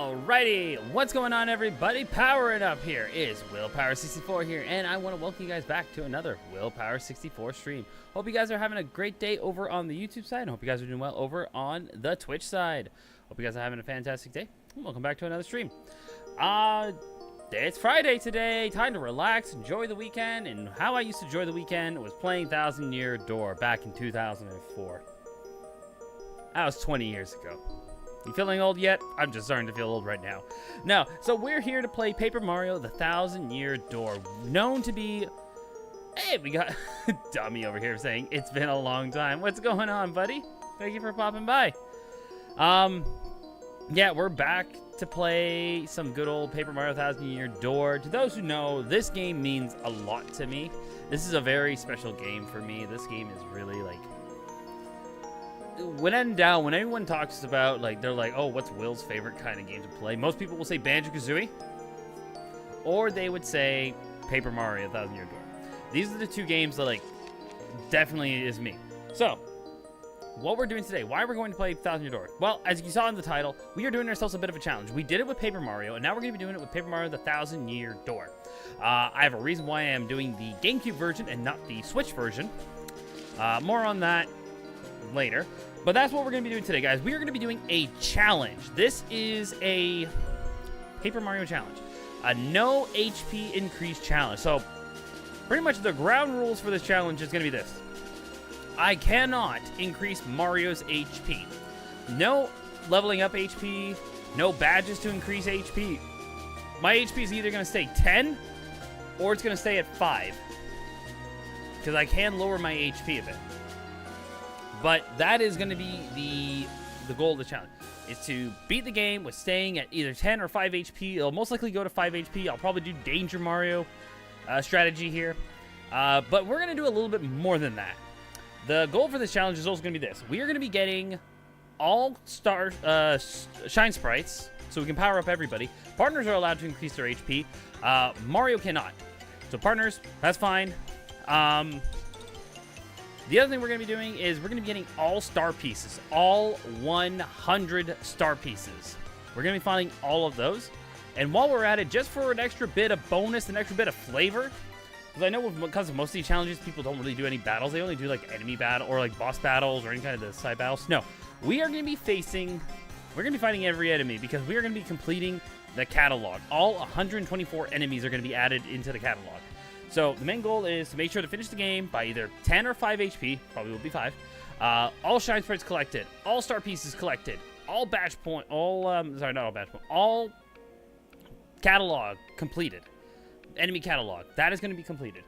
Alrighty, what's going on, everybody? Powering up here is Willpower64 here, and I want to welcome you guys back to another Willpower64 stream. Hope you guys are having a great day over on the YouTube side, and hope you guys are doing well over on the Twitch side. Hope you guys are having a fantastic day. Welcome back to another stream. It's Friday today, time to relax, enjoy the weekend, and how I used to enjoy the weekend was playing Thousand Year Door back in 2004. That was 20 years ago. You feeling old yet? I'm just starting to feel old right now. No, so we're here to play Paper Mario: The Thousand Year Door, known to be... Hey, we got Dummy over here saying, it's been a long time. What's going on, buddy? Thank you for popping by. Yeah, we're back to play some good old Paper Mario: Thousand Year Door. To those who know, this game means a lot to me. This is a very special game for me. This game is really, like... When in doubt, when anyone talks about, like, they're like, oh, what's Will's favorite kind of game to play? Most people will say Banjo-Kazooie, or they would say Paper Mario: Thousand Year Door. These are the two games that, like, definitely is me. So, what we're doing today, why we're going to play Thousand Year Door? Well, as you saw in the title, we are doing ourselves a bit of a challenge. We did it with Paper Mario, and now we're going to be doing it with Paper Mario: The Thousand Year Door. I have a reason why I am doing the GameCube version and not the Switch version. More on that later. But that's what we're going to be doing today, guys. We are going to be doing a challenge. This is a Paper Mario challenge. A no HP increase challenge. So, pretty much the ground rules for this challenge is going to be this. I cannot increase Mario's HP. No leveling up HP. No badges to increase HP. My HP is either going to stay 10 or it's going to stay at 5. Because I can lower my HP a bit. But that is going to be the goal of the challenge, is to beat the game with staying at either 10 or 5 HP. It'll most likely go to 5 HP. I'll probably do Danger Mario strategy here. But we're going to do a little bit more than that. The goal for this challenge is also going to be this. We are going to be getting all star shine sprites, so we can power up everybody. Partners are allowed to increase their HP. Mario cannot. So partners, that's fine. The other thing we're going to be doing is we're going to be getting all star pieces. All 100 star pieces. We're going to be finding all of those. And while we're at it, just for an extra bit of bonus, an extra bit of flavor, because I know because of most of these challenges, people don't really do any battles. They only do like enemy battle or like boss battles or any kind of the side battles. No, we are going to be fighting every enemy because we are going to be completing the catalog. All 124 enemies are going to be added into the catalog. So the main goal is to make sure to finish the game by either 10 or 5 HP, probably will be 5. All shine sprites collected, all star pieces collected, all badge point, all catalog completed. Enemy catalog, that is going to be completed.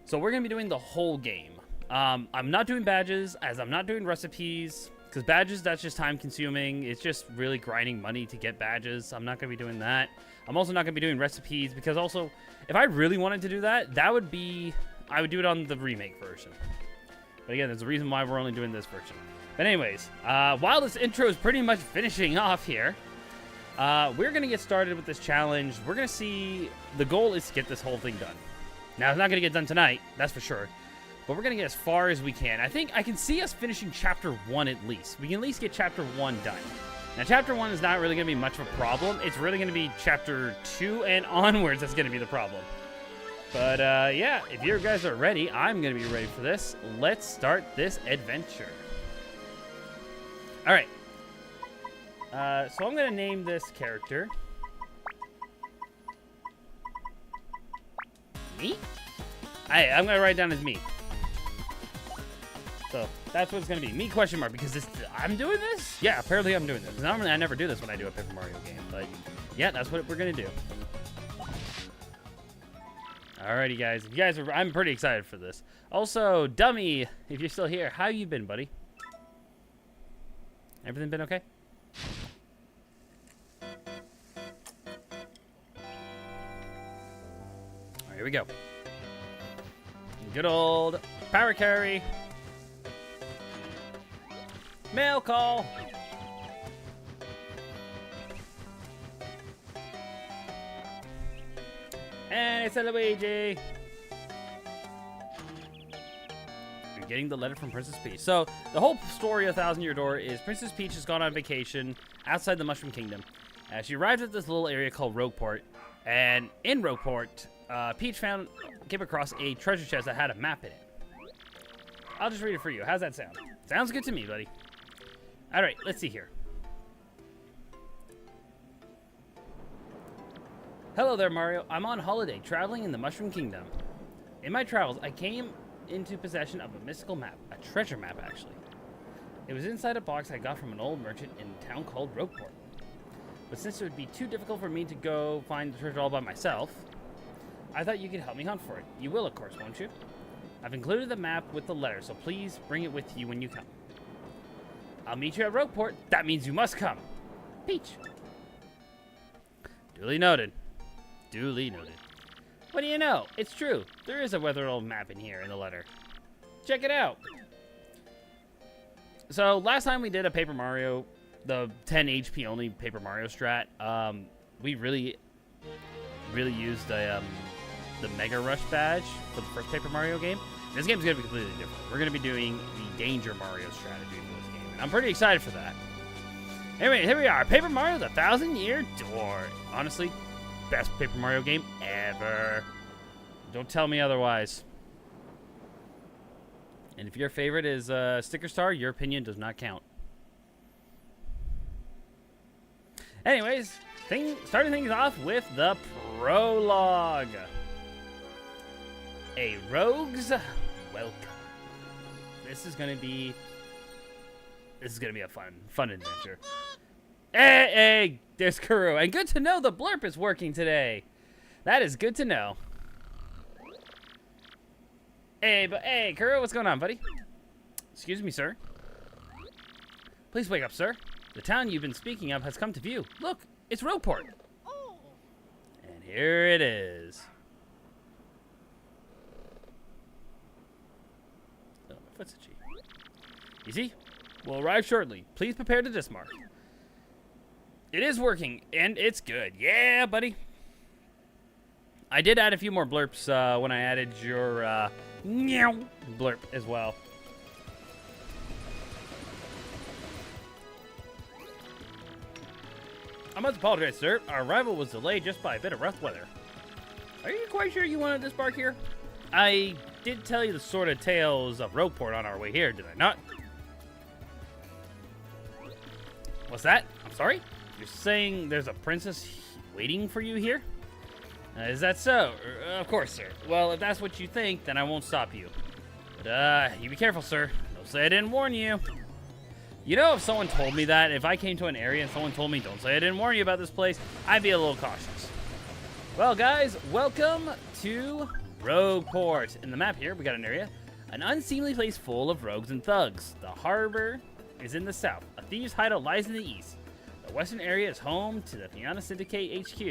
So we're going to be doing the whole game. I'm not doing badges, as I'm not doing recipes, because badges, that's just time consuming. It's just really grinding money to get badges. I'm not going to be doing that. I'm also not going to be doing recipes, because also, if I really wanted to do that, I would do it on the remake version. But again, there's a reason why we're only doing this version. But anyways, while this intro is pretty much finishing off here, we're going to get started with this challenge. We're going to see, the goal is to get this whole thing done. Now, it's not going to get done tonight, that's for sure. But we're going to get as far as we can. I think I can see us finishing Chapter 1 at least. We can at least get Chapter 1 done. Now, Chapter 1 is not really going to be much of a problem. It's really going to be Chapter 2 and onwards that's going to be the problem. But, yeah, if you guys are ready, I'm going to be ready for this. Let's start this adventure. All right. So I'm going to name this character Me? I'm going to write it down as Me. So that's what it's going to be. Me question mark, because I'm doing this? Yeah, apparently I'm doing this. Normally I never do this when I do a Paper Mario game, but yeah, that's what we're going to do. Alrighty, guys. I'm pretty excited for this. Also, Dummy, if you're still here, how you been, buddy? Everything been okay? Alright, here we go. Good old power carry. Mail call. And it's a Luigi. You're getting the letter from Princess Peach. So, the whole story of Thousand Year Door is Princess Peach has gone on vacation outside the Mushroom Kingdom. She arrived at this little area called Rogueport, and in Rogueport, Peach came across a treasure chest that had a map in it. I'll just read it for you. How's that sound? Sounds good to me, buddy. All right, let's see here. Hello there, Mario. I'm on holiday, traveling in the Mushroom Kingdom. In my travels, I came into possession of a mystical map, a treasure map, actually. It was inside a box I got from an old merchant in a town called Rogueport. But since it would be too difficult for me to go find the treasure all by myself, I thought you could help me hunt for it. You will, of course, won't you? I've included the map with the letter, so please bring it with you when you come. I'll meet you at Rogueport. That means you must come. Peach. Duly noted. Duly noted. What do you know? It's true. There is a weathered old map in here in the letter. Check it out. So last time we did a Paper Mario, the 10 HP only Paper Mario strat, we really used the Mega Rush badge for the first Paper Mario game. This game's going to be completely different. We're going to be doing the Danger Mario strategy for this game, and I'm pretty excited for that. Anyway, here we are. Paper Mario: The 1,000-Year Door. Honestly, best Paper Mario game ever. Don't tell me otherwise. And if your favorite is Sticker Star, your opinion does not count. Anyways, starting things off with the prologue. A rogue's welcome. This is gonna be a fun adventure. Hey, there's Kuuru, and good to know the blurp is working today. That is good to know. Hey, Kuuru, what's going on, buddy? Excuse me, sir. Please wake up, sir. The town you've been speaking of has come to view. Look, it's Rogueport. And here it is. Oh, my foot's itchy. You see? We'll arrive shortly. Please prepare to dismark. It is working, and it's good. Yeah, buddy. I did add a few more blurps when I added your meow blurp as well. I must apologize, sir. Our arrival was delayed just by a bit of rough weather. Are you quite sure you want to disembark here? I did tell you the sort of tales of Rogueport on our way here, did I not? What's that? I'm sorry? You're saying there's a princess waiting for you here? Is that so? Of course, sir. Well, if that's what you think, then I won't stop you. But, you be careful, sir. Don't say I didn't warn you. You know, if someone told me that, if I came to an area and someone told me, don't say I didn't warn you about this place, I'd be a little cautious. Well, guys, welcome to Rogueport. In the map here, we got an area. An unseemly place full of rogues and thugs. The harbor is in the south. A thieves' hideout lies in the east. The western area is home to the Fiona Syndicate HQ.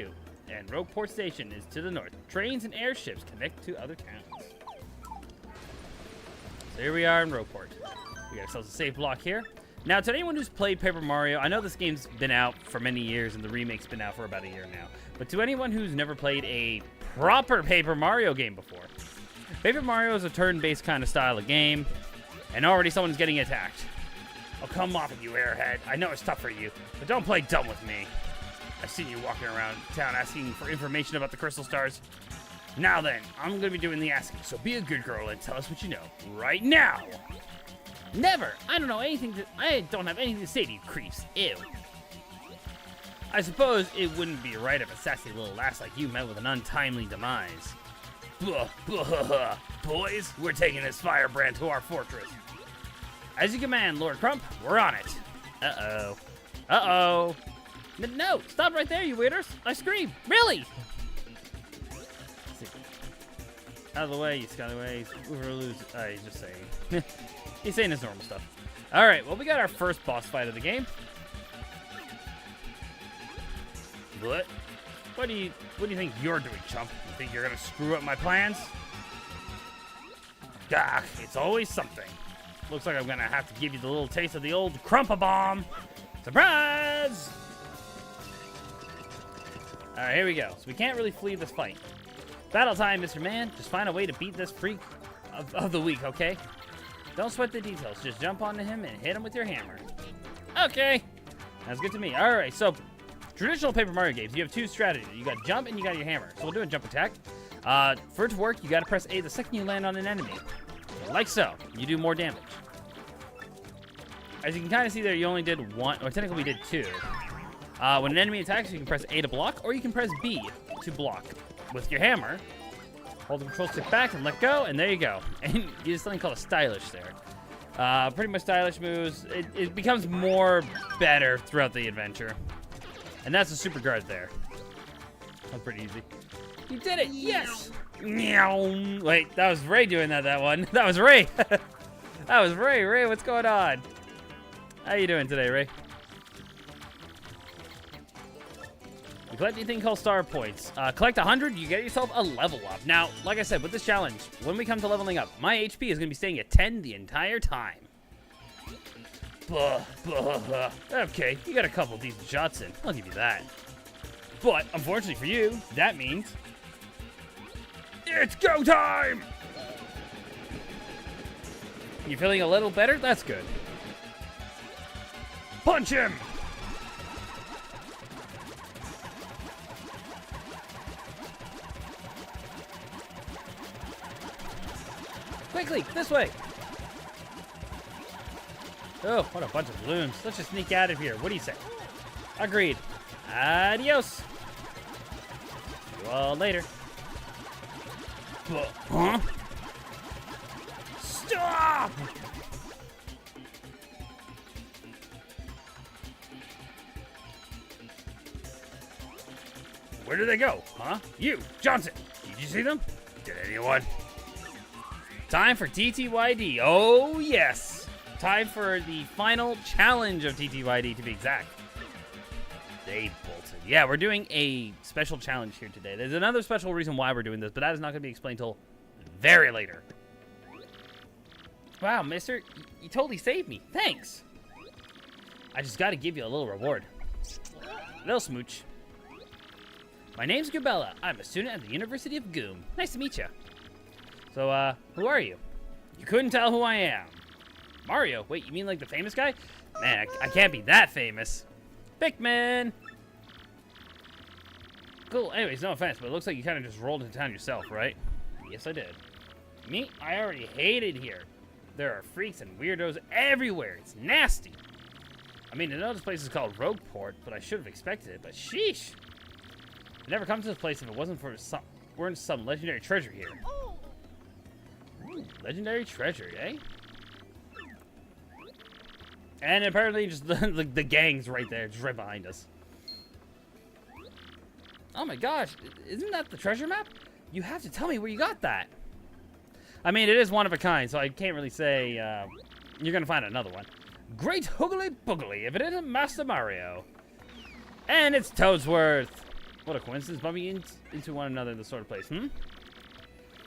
And Rogueport Station is to the north. Trains and airships connect to other towns. So here we are in Rogueport. We got ourselves a safe block here. Now, to anyone who's played Paper Mario, I know this game's been out for many years, and the remake's been out for about a year now. But to anyone who's never played a proper Paper Mario game before, Paper Mario is a turn-based kind of style of game, and already someone's getting attacked. Oh, come off it, you airhead. I know it's tough for you, but don't play dumb with me. I've seen you walking around town asking for information about the crystal stars. Now then, I'm going to be doing the asking, so be a good girl and tell us what you know right now. Never! I don't know anything I don't have anything to say to you creeps. Ew. I suppose it wouldn't be right if a sassy little lass like you met with an untimely demise. Boys, we're taking this firebrand to our fortress. As you command, Lord Crump, we're on it. Uh-oh. Uh-oh. No, stop right there, you weirdos. I scream. Really? Out of the way, you scallywags. He's just saying. He's saying his normal stuff. All right, well, we got our first boss fight of the game. What do you think you're doing, chump? You think you're gonna screw up my plans? Gah, it's always something. Looks like I'm gonna have to give you the little taste of the old Crumpa-Bomb. Surprise! All right, here we go. So we can't really flee this fight. Battle time, Mr. Man. Just find a way to beat this freak of the week, okay? Don't sweat the details. Just jump onto him and hit him with your hammer. Okay. That's good to me. All right, so traditional Paper Mario games, you have two strategies. You got jump and you got your hammer. So we'll do a jump attack. For it to work, you got to press A the second you land on an enemy. Like so. You do more damage. As you can kind of see there, you only did one, or technically we did two. When an enemy attacks, you can press A to block, or you can press B to block. With your hammer, hold the control stick back and let go, and there you go. And you do something called a stylish there. Pretty much stylish moves. It becomes more better throughout the adventure. And that's a super guard there. That's pretty easy. You did it! Yes! Meow. Wait, that was Ray doing that one. That was Ray. That was Ray. Ray, what's going on? How you doing today, Ray? You collect anything called star points. Collect 100, you get yourself a level up. Now, like I said, with this challenge, when we come to leveling up, my HP is going to be staying at 10 the entire time. Blah, blah, blah. Okay, you got a couple decent shots in. I'll give you that. But, unfortunately for you, that means... it's go time! You feeling a little better? That's good. Punch him! Quickly, this way! Oh, what a bunch of balloons. Let's just sneak out of here. What do you say? Agreed. Adios! See you all later. Huh? Stop! Where did they go? Huh? You, Johnson. Did you see them? Did anyone? Time for TTYD. Oh, yes. Time for the final challenge of TTYD, to be exact. They bolted. Yeah, we're doing a special challenge here today. There's another special reason why we're doing this, but that is not going to be explained until very later. Wow, mister, you totally saved me. Thanks. I just got to give you a little reward. Little smooch. My name's Gabella. I'm a student at the University of Goom. Nice to meet you. So, who are you? You couldn't tell who I am. Mario? Wait, you mean like the famous guy? Man, I can't be that famous. Pikmin! Cool. Anyways, no offense, but it looks like you kind of just rolled into town yourself, right? Yes, I did. Me? I already hate it here. There are freaks and weirdos everywhere. It's nasty. I mean, I know this place is called Rogueport, but I should have expected it, but sheesh. I'd never come to this place if it wasn't for some legendary treasure here. Ooh, legendary treasure, eh? And apparently just the gang's right there, just right behind us. Oh my gosh, isn't that the treasure map? You have to tell me where you got that. I mean, it is one of a kind, so I can't really say you're gonna find another one. Great hoogly boogly, if it isn't Master Mario. And it's Toadsworth. What a coincidence, bumping into one another in this sort of place, hmm?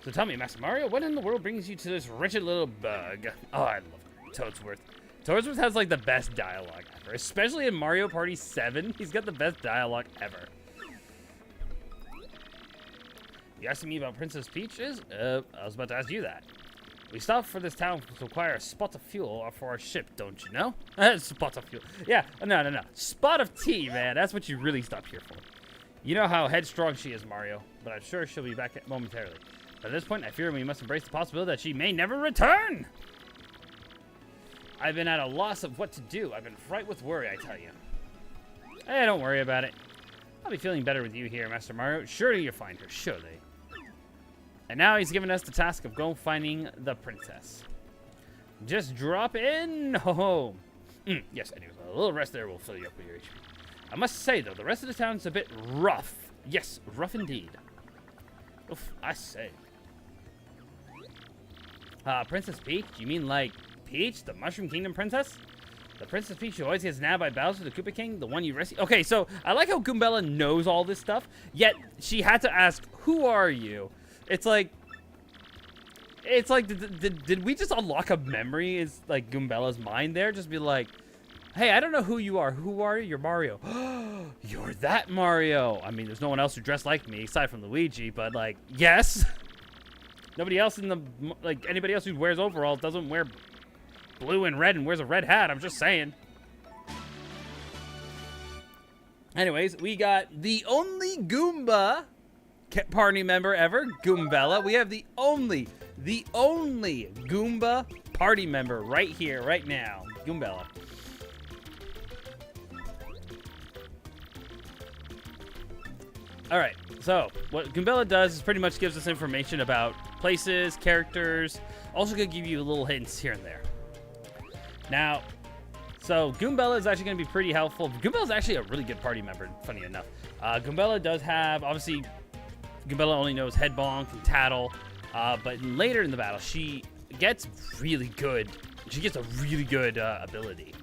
So tell me, Master Mario, what in the world brings you to this wretched little bug? Oh, I love Toadsworth. Toadsworth has, like, the best dialogue ever. Especially in Mario Party 7. He's got the best dialogue ever. You asking me about Princess Peach's? I was about to ask you that. We stopped for this town to acquire a spot of fuel for our ship, don't you know? Spot of fuel. Yeah, no. Spot of tea, man. That's what you really stopped here for. You know how headstrong she is, Mario. But I'm sure she'll be back momentarily. But at this point, I fear we must embrace the possibility that she may never return! I've been at a loss of what to do. I've been fright with worry, I tell you. Hey, don't worry about it. I'll be feeling better with you here, Master Mario. Surely you'll find her, surely. And now he's given us the task of going finding the princess. Just drop in home. Yes, anyways, a little rest there will fill you up with your HP. I must say, though, the rest of the town's a bit rough. Yes, rough indeed. Oof, I say. Princess Peach? You mean like Peach, the Mushroom Kingdom princess? The Princess Peach who always gets nabbed by Bowser, the Koopa King, the one you rescue? Okay, so I like how Goombella knows all this stuff, yet she had to ask, who are you? It's like, did we just unlock a memory? Is like Goombella's mind there? Just be like, hey, I don't know who you are. Who are you? You're Mario. You're that Mario. I mean, there's no one else who dressed like me aside from Luigi, but like, yes. Nobody else in the, like, anybody else who wears overalls doesn't wear blue and red and wears a red hat. I'm just saying. Anyways, we got the only Goomba party member ever, Goombella. We have the only Goomba party member right here, right now, Goombella. All right, so what Goombella does is pretty much gives us information about places, characters, also gonna give you little hints here and there. Now, so Goombella is actually gonna be pretty helpful. Goombella is actually a really good party member, funny enough. Goombella does have, obviously, Goombella only knows Head Bonk and Tattle, but later in the battle, she gets really good. She gets a really good ability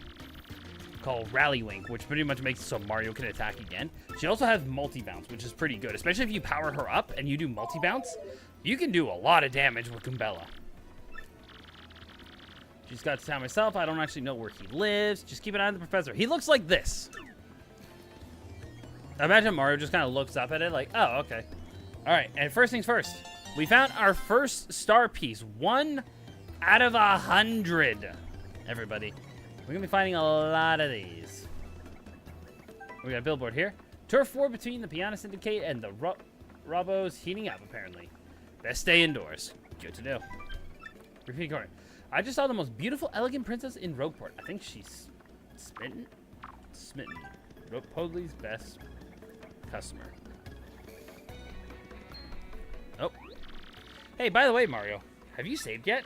called Rally Wink, which pretty much makes it so Mario can attack again. She also has multi-bounce, which is pretty good, especially if you power her up and you do multi-bounce. You can do a lot of damage with Goombella. Just got to tell myself, I don't actually know where he lives. Just keep an eye on the professor. He looks like this. I imagine Mario just kind of looks up at it like, oh, okay. All right, and first things first. We found our first star piece. 1 out of 100, everybody. We're going to be finding a lot of these. We got a billboard here. Turf war between the Piano Syndicate and the Robos heating up, apparently. Best stay indoors. Good to know. Repeat corner. I just saw the most beautiful, elegant princess in Rogueport. I think she's smitten. Smitten. Podley's best customer. Oh. Hey, by the way, Mario, have you saved yet?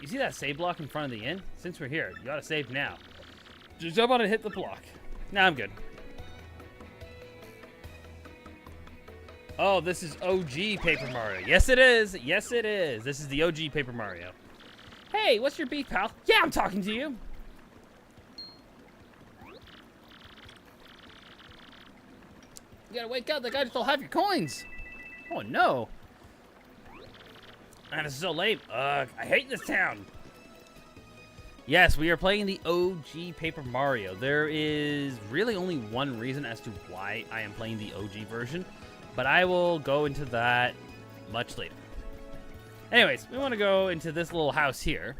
You see that save block in front of the inn? Since we're here, you gotta save now. Just jump on and hit the block. Nah, I'm good. Oh, this is OG Paper Mario. Yes, it is. Yes, it is. This is the OG Paper Mario. Hey, what's your beef, pal? Yeah, I'm talking to you. You gotta wake up. The guy stole half your coins. Oh, no. Man, this is so late. I hate this town. Yes, we are playing the OG Paper Mario. There is really only one reason as to why I am playing the OG version, but I will go into that much later. Anyways, we want to go into this little house here.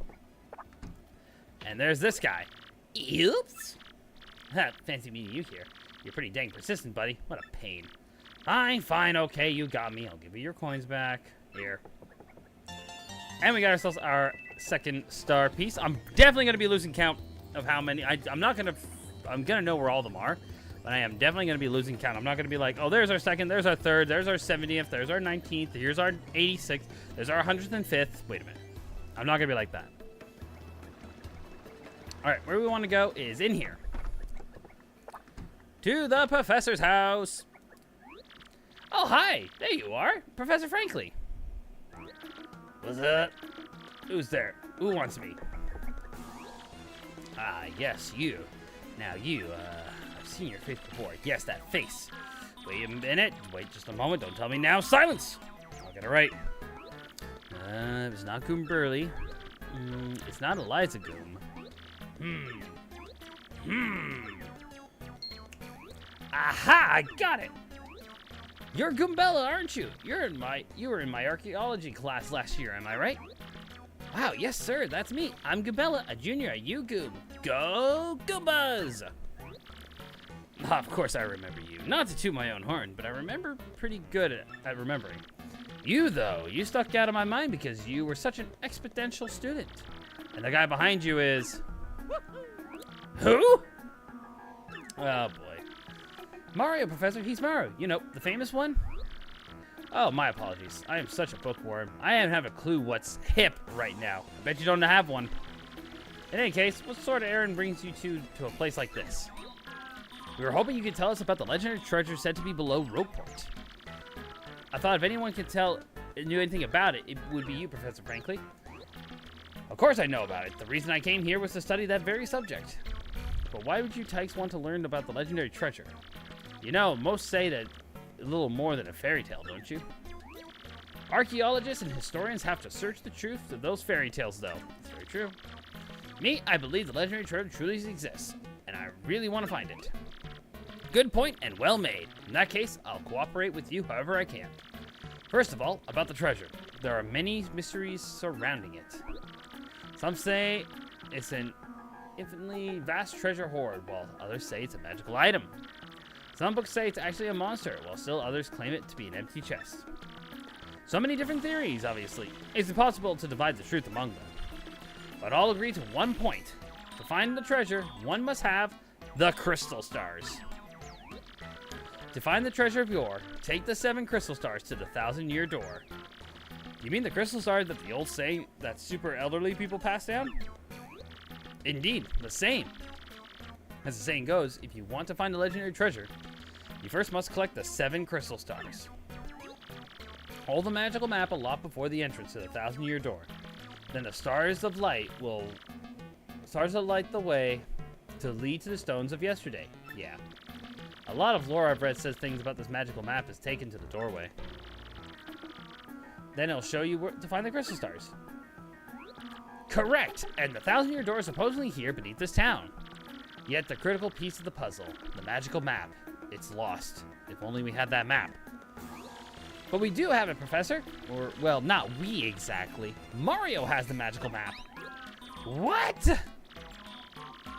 And there's this guy. Oops. Fancy meeting you here. You're pretty dang persistent, buddy. What a pain. Fine, okay, you got me. I'll give you your coins back. Here. And we got ourselves our second star piece. I'm definitely going to be losing count of how many. I'm going to know where all of them are. But I am definitely going to be losing count. I'm not going to be like, oh, there's our second, there's our third, there's our 70th, there's our 19th, here's our 86th, there's our 105th. Wait a minute. I'm not going to be like that. All right, where we want to go is in here. To the professor's house. Oh, hi. There you are. Professor Franklin. What's up? Who's there? Who wants me? Ah, yes, you. Now you, I've seen your face before. Yes, that face. Wait a minute. Wait just a moment. Don't tell me now. Silence! I'll get it right. It's not Goom Burley. It's not Eliza Goom. Aha! I got it! You're Goombella, aren't you? You were in my archaeology class last year, am I right? Wow, yes, sir, that's me. I'm Goombella, a junior at UGoom. Go Goombas! Of course I remember you. Not to toot my own horn, but I remember pretty good at remembering. You, though, you stuck out of my mind because you were such an exponential student. And the guy behind you is... Who? Oh, boy. Mario, Professor, he's Mario. You know, the famous one? Oh, my apologies. I am such a bookworm. I don't have a clue what's hip right now. I bet you don't have one. In any case, what sort of errand brings you to a place like this? We were hoping you could tell us about the legendary treasure said to be below Rogueport. I thought if anyone knew anything about it, it would be you, Professor Franklin. Of course I know about it. The reason I came here was to study that very subject. But why would you tykes want to learn about the legendary treasure? You know, most say that a little more than a fairy tale, don't you? Archaeologists and historians have to search the truth of those fairy tales, though. It's very true. Me, I believe the legendary treasure truly exists, and I really want to find it. Good point and well made. In that case, I'll cooperate with you however I can. First of all, about the treasure. There are many mysteries surrounding it. Some say it's an infinitely vast treasure hoard, while others say it's a magical item. Some books say it's actually a monster, while still others claim it to be an empty chest. So many different theories, obviously. It's impossible to divide the truth among them. But all agree to one point. To find the treasure, one must have the crystal stars. To find the treasure of yore, take the 7 crystal stars to the 1,000-year door. You mean the crystal stars that the old saying that super elderly people pass down? Indeed, the same. As the saying goes, if you want to find a legendary treasure, you first must collect the 7 crystal stars. Hold the magical map a lot before the entrance to the 1,000-year door. Then the stars of light the way to lead to the stones of yesterday. Yeah. A lot of lore I've read says things about this magical map is taken to the doorway. Then it'll show you where to find the crystal stars. Correct! And the 1,000-year door is supposedly here beneath this town. Yet the critical piece of the puzzle, the magical map, it's lost. If only we had that map. But we do have it, Professor. Or, well, not we exactly. Mario has the magical map. What?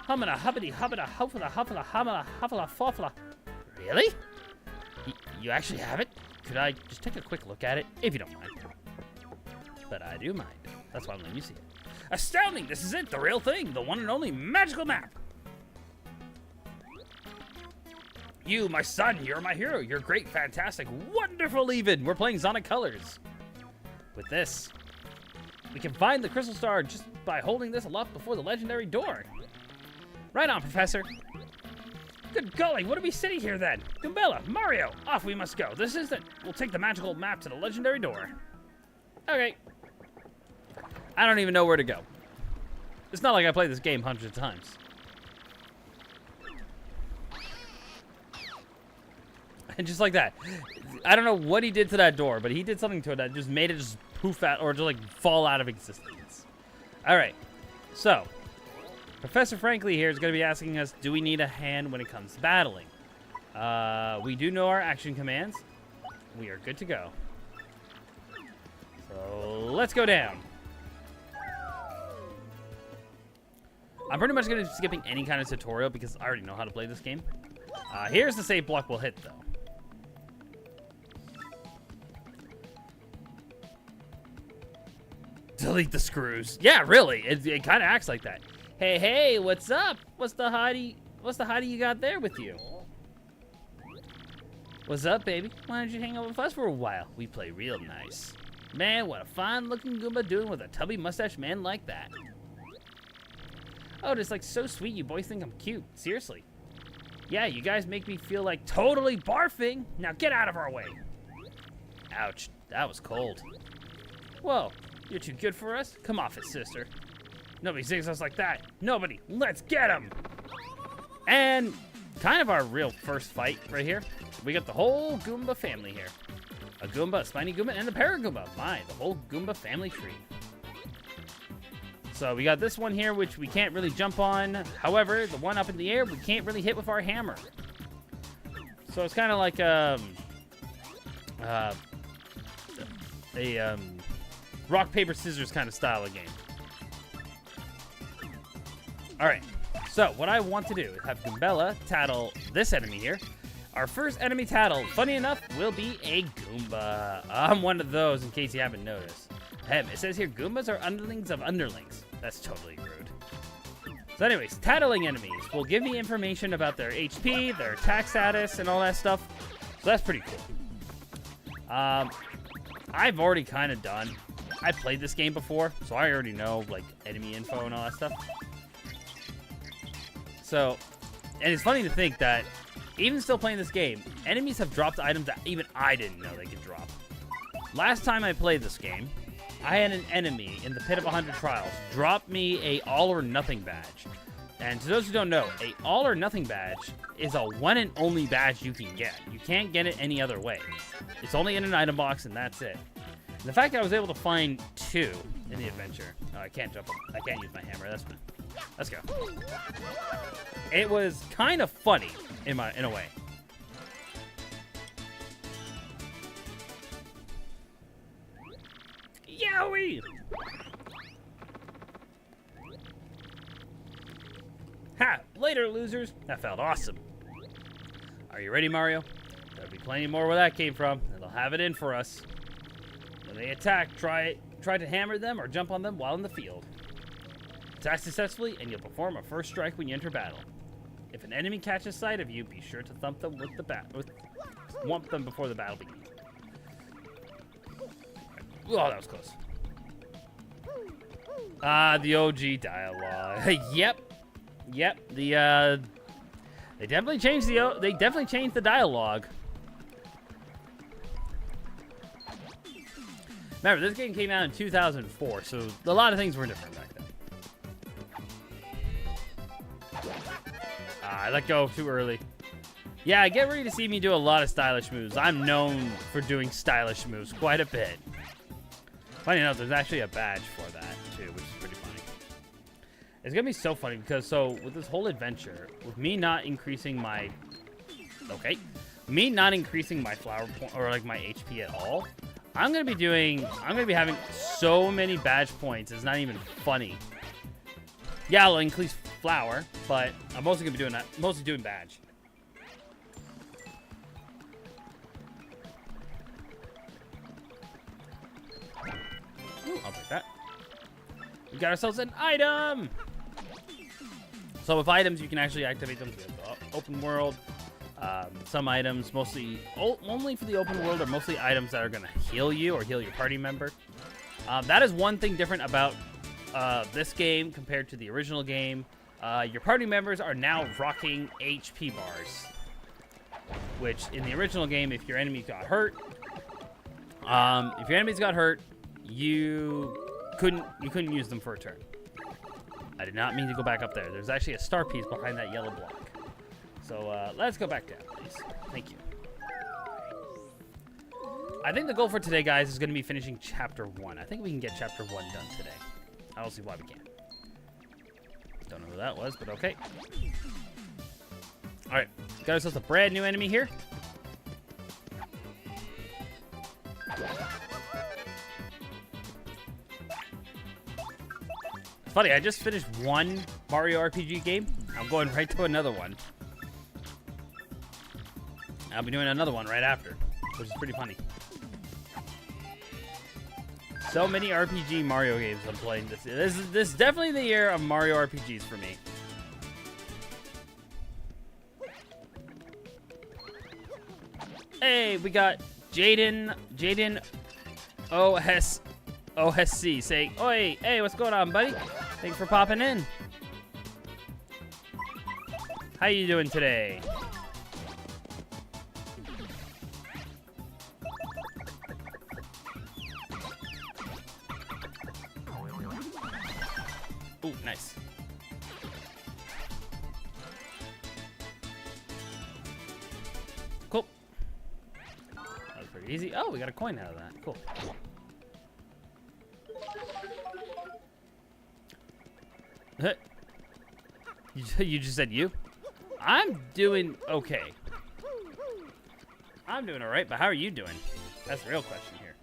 Hummina, hubbity, hubbida, huffla, huffla, hummina, huffla, fuffla. Really? You actually have it? Could I just take a quick look at it, if you don't mind? But I do mind. That's why I'm letting you see it. Astounding! This is it, the real thing, the one and only magical map. You, my son, you're my hero. You're great, fantastic, wonderful even. We're playing Sonic Colors. With this, we can find the crystal star just by holding this aloft before the legendary door. Right on, Professor. Good golly, what are we sitting here then? Goombella, Mario, off we must go. This is it. We'll take the magical map to the legendary door. Okay. I don't even know where to go. It's not like I played this game hundreds of times. And just like that. I don't know what he did to that door, but he did something to it that just made it just poof out or just like fall out of existence. All right. So, Professor Frankly here is going to be asking us, do we need a hand when it comes to battling? We do know our action commands. We are good to go. So, let's go down. I'm pretty much going to be skipping any kind of tutorial because I already know how to play this game. Here's the save block we'll hit, though. Delete the screws. Yeah, really. It kind of acts like that. Hey, what's up? What's the hottie you got there with you? What's up, baby? Why don't you hang out with us for a while? We play real nice. Man, what a fine-looking Goomba doing with a tubby mustache man like that. Oh, it's like so sweet you boys think I'm cute. Seriously. Yeah, you guys make me feel like totally barfing. Now get out of our way. Ouch, that was cold. Whoa, you're too good for us? Come off it, sister. Nobody sings us like that. Nobody. Let's get him. And kind of our real first fight right here. We got the whole Goomba family here. A Goomba, a Spiny Goomba, and the Paragoomba. The whole Goomba family tree. So we got this one here, which we can't really jump on. However, the one up in the air, we can't really hit with our hammer. So it's kind of like a rock, paper, scissors kind of style of game. All right. So what I want to do is have Goombella tattle this enemy here. Our first enemy tattle, funny enough, will be a Goomba. I'm one of those, in case you haven't noticed. It says here, Goombas are underlings of underlings. That's totally rude. So anyways, tattling enemies will give me information about their HP, their attack status, and all that stuff. So that's pretty cool. I've already kind of done. I played this game before, so I already know, like, enemy info and all that stuff. So, and it's funny to think that, even still playing this game, enemies have dropped items that even I didn't know they could drop. Last time I played this game, I had an enemy in the Pit of 100 Trials drop me a all or nothing badge. And to those who don't know, a all or nothing badge is a one and only badge you can get. You can't get it any other way. It's only in an item box and that's it. And the fact that I was able to find 2 in the adventure. Oh, I can't jump. I can't use my hammer. That's fine. Let's go. It was kind of funny in a way. Yowie! Ha! Later, losers. That felt awesome. Are you ready, Mario? There'll be plenty more where that came from. They'll have it in for us. When they attack, try to hammer them or jump on them while in the field. Attack successfully, and you'll perform a first strike when you enter battle. If an enemy catches sight of you, be sure to thump them with the whomp them before the battle begins. Oh, that was close. The OG dialogue. Yep. They definitely changed the dialogue. Remember, this game came out in 2004, so a lot of things were different back then. I let go too early. Yeah, get ready to see me do a lot of stylish moves. I'm known for doing stylish moves quite a bit. Funny enough, there's actually a badge for that, too, which is pretty funny. It's going to be so funny because, with this whole adventure, with me not increasing my... Okay. Me not increasing my flower point, or, like, my HP at all, I'm going to be having so many badge points, it's not even funny. Yeah, I'll increase flower, but I'm mostly going to be doing that, mostly doing badge. Ooh, I'll take that. We got ourselves an item! So with items, you can actually activate them through the open world. Some items, mostly only for the open world, are mostly items that are going to heal you or heal your party member. That is one thing different about this game compared to the original game. Your party members are now rocking HP bars, which in the original game, if your enemy got hurt, you couldn't use them for a turn. I did not mean to go back up there. There's actually a star piece behind that yellow block. So let's go back down, please. Thank you. I think the goal for today, guys, is going to be finishing Chapter 1. I think we can get Chapter 1 done today. I don't see why we can't. Don't know who that was, but okay. Alright, got ourselves a brand new enemy here. It's funny, I just finished one Mario RPG game. I'm going right to another one. I'll be doing another one right after, which is pretty funny. So many RPG Mario games I'm playing this year. This is definitely the year of Mario RPGs for me. Hey, we got Jaden OSC saying, "Oi, hey, what's going on, buddy? Thanks for popping in. How you doing today?" Ooh, nice. Cool. That was pretty easy. Oh, we got a coin out of that. Cool. You just said you? I'm doing okay. I'm doing all right, but how are you doing? That's the real question here.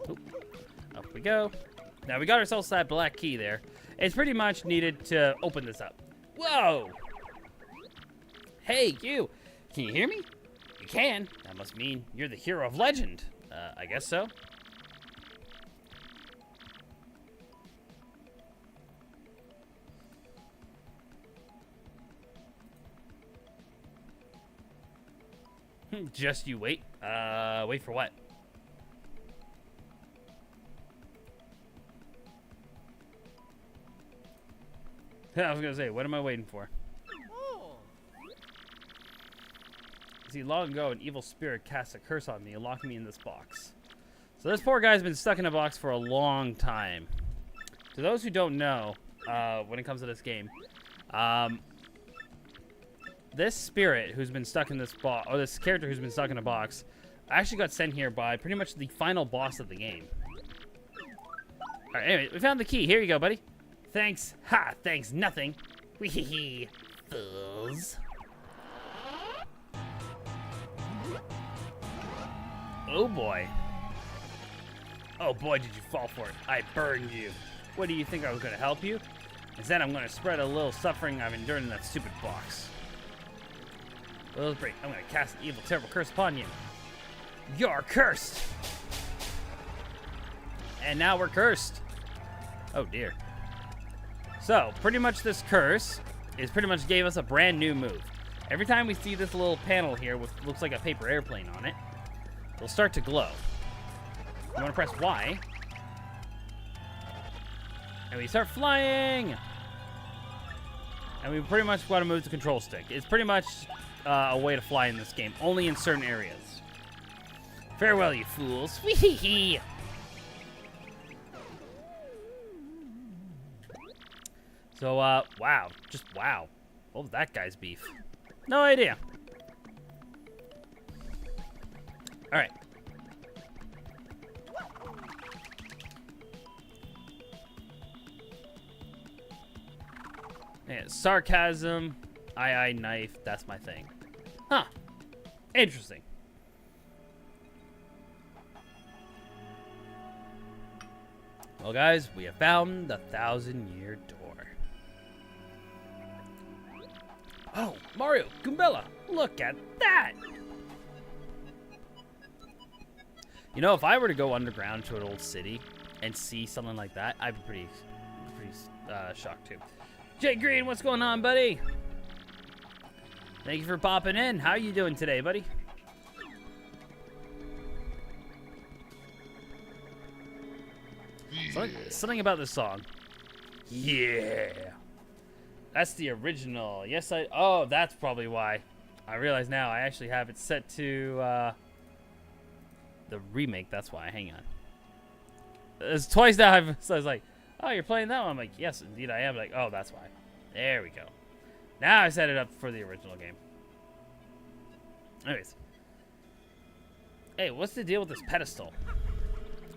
Oop. Up we go. Now we got ourselves that black key there. It's pretty much needed to open this up. Whoa! Hey, you! Can you hear me? You can. That must mean you're the hero of legend. I guess so. Just you wait. Wait for what? I was gonna say, what am I waiting for? See, long ago, an evil spirit cast a curse on me, locking me in this box. So this poor guy's been stuck in a box for a long time. To those who don't know, when it comes to this game, this spirit who's been stuck in this box, or this character who's been stuck in a box, actually got sent here by pretty much the final boss of the game. All right, anyway, we found the key. Here you go, buddy. Thanks. Ha! Thanks nothing. Wee-hee-hee. Fools. Oh boy. Oh boy, did you fall for it. I burned you. What do you think I was going to help you? Instead, I'm going to spread a little suffering I've endured in that stupid box. Well, great. I'm going to cast an evil, terrible curse upon you. You're cursed! And now we're cursed. Oh, dear. So, pretty much this curse is pretty much gave us a brand new move. Every time we see this little panel here with looks like a paper airplane on it, it'll start to glow. You want to press Y. And we start flying! And we pretty much want to move the control stick. It's pretty much a way to fly in this game, only in certain areas. Farewell, you fools. Wee-hee-hee! So, wow. Just wow. What was that guy's beef? No idea. Alright. Yeah, sarcasm, I knife, that's my thing. Huh. Interesting. Well, guys, we have found the 1,000-year door. Oh, Mario, Goombella, look at that! You know, if I were to go underground to an old city and see something like that, I'd be pretty shocked too. Jay Green, what's going on, buddy? Thank you for popping in. How you doing today, buddy? Something about this song. Yeah. That's the original. Yes, oh, that's probably why. I realize now I actually have it set to the remake. That's why. Hang on. It's twice now so I was like, oh, you're playing that one? I'm like, yes, indeed I am. Like, oh, that's why. There we go. Now I set it up for the original game. Anyways. Hey, what's the deal with this pedestal?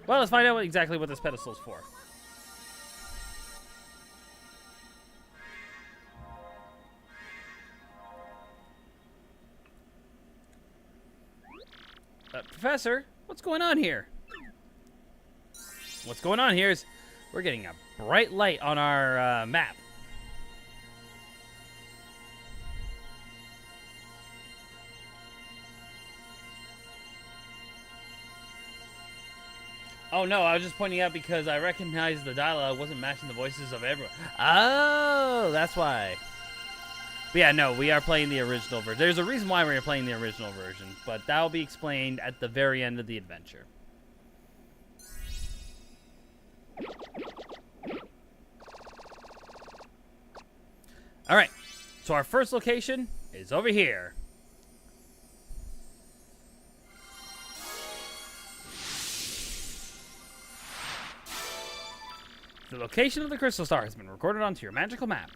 Well, let's find out exactly what this pedestal is for. Professor, what's going on here? What's going on here is we're getting a bright light on our map. Oh no, I was just pointing out because I recognized the dialogue wasn't matching the voices of everyone. Oh, that's why. But yeah, no, we are playing the original version. There's a reason why we're playing the original version, but that will be explained at the very end of the adventure. Alright, so our first location is over here. The location of the crystal star has been recorded onto your magical map.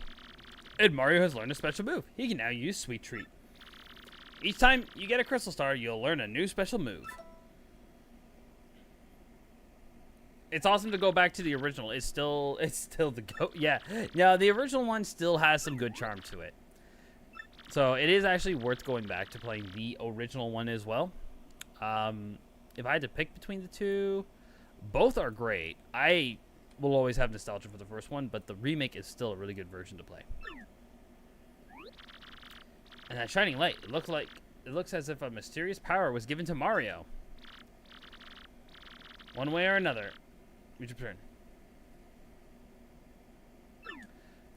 And Mario has learned a special move. He can now use Sweet Treat. Each time you get a crystal star, you'll learn a new special move. It's awesome to go back to the original. It's still the go. Yeah, the original one still has some good charm to it. So it is actually worth going back to playing the original one as well. If I had to pick between the two, both are great. I will always have nostalgia for the first one, but the remake is still a really good version to play. And that shining light, it looks as if a mysterious power was given to Mario. One way or another. Reach your turn.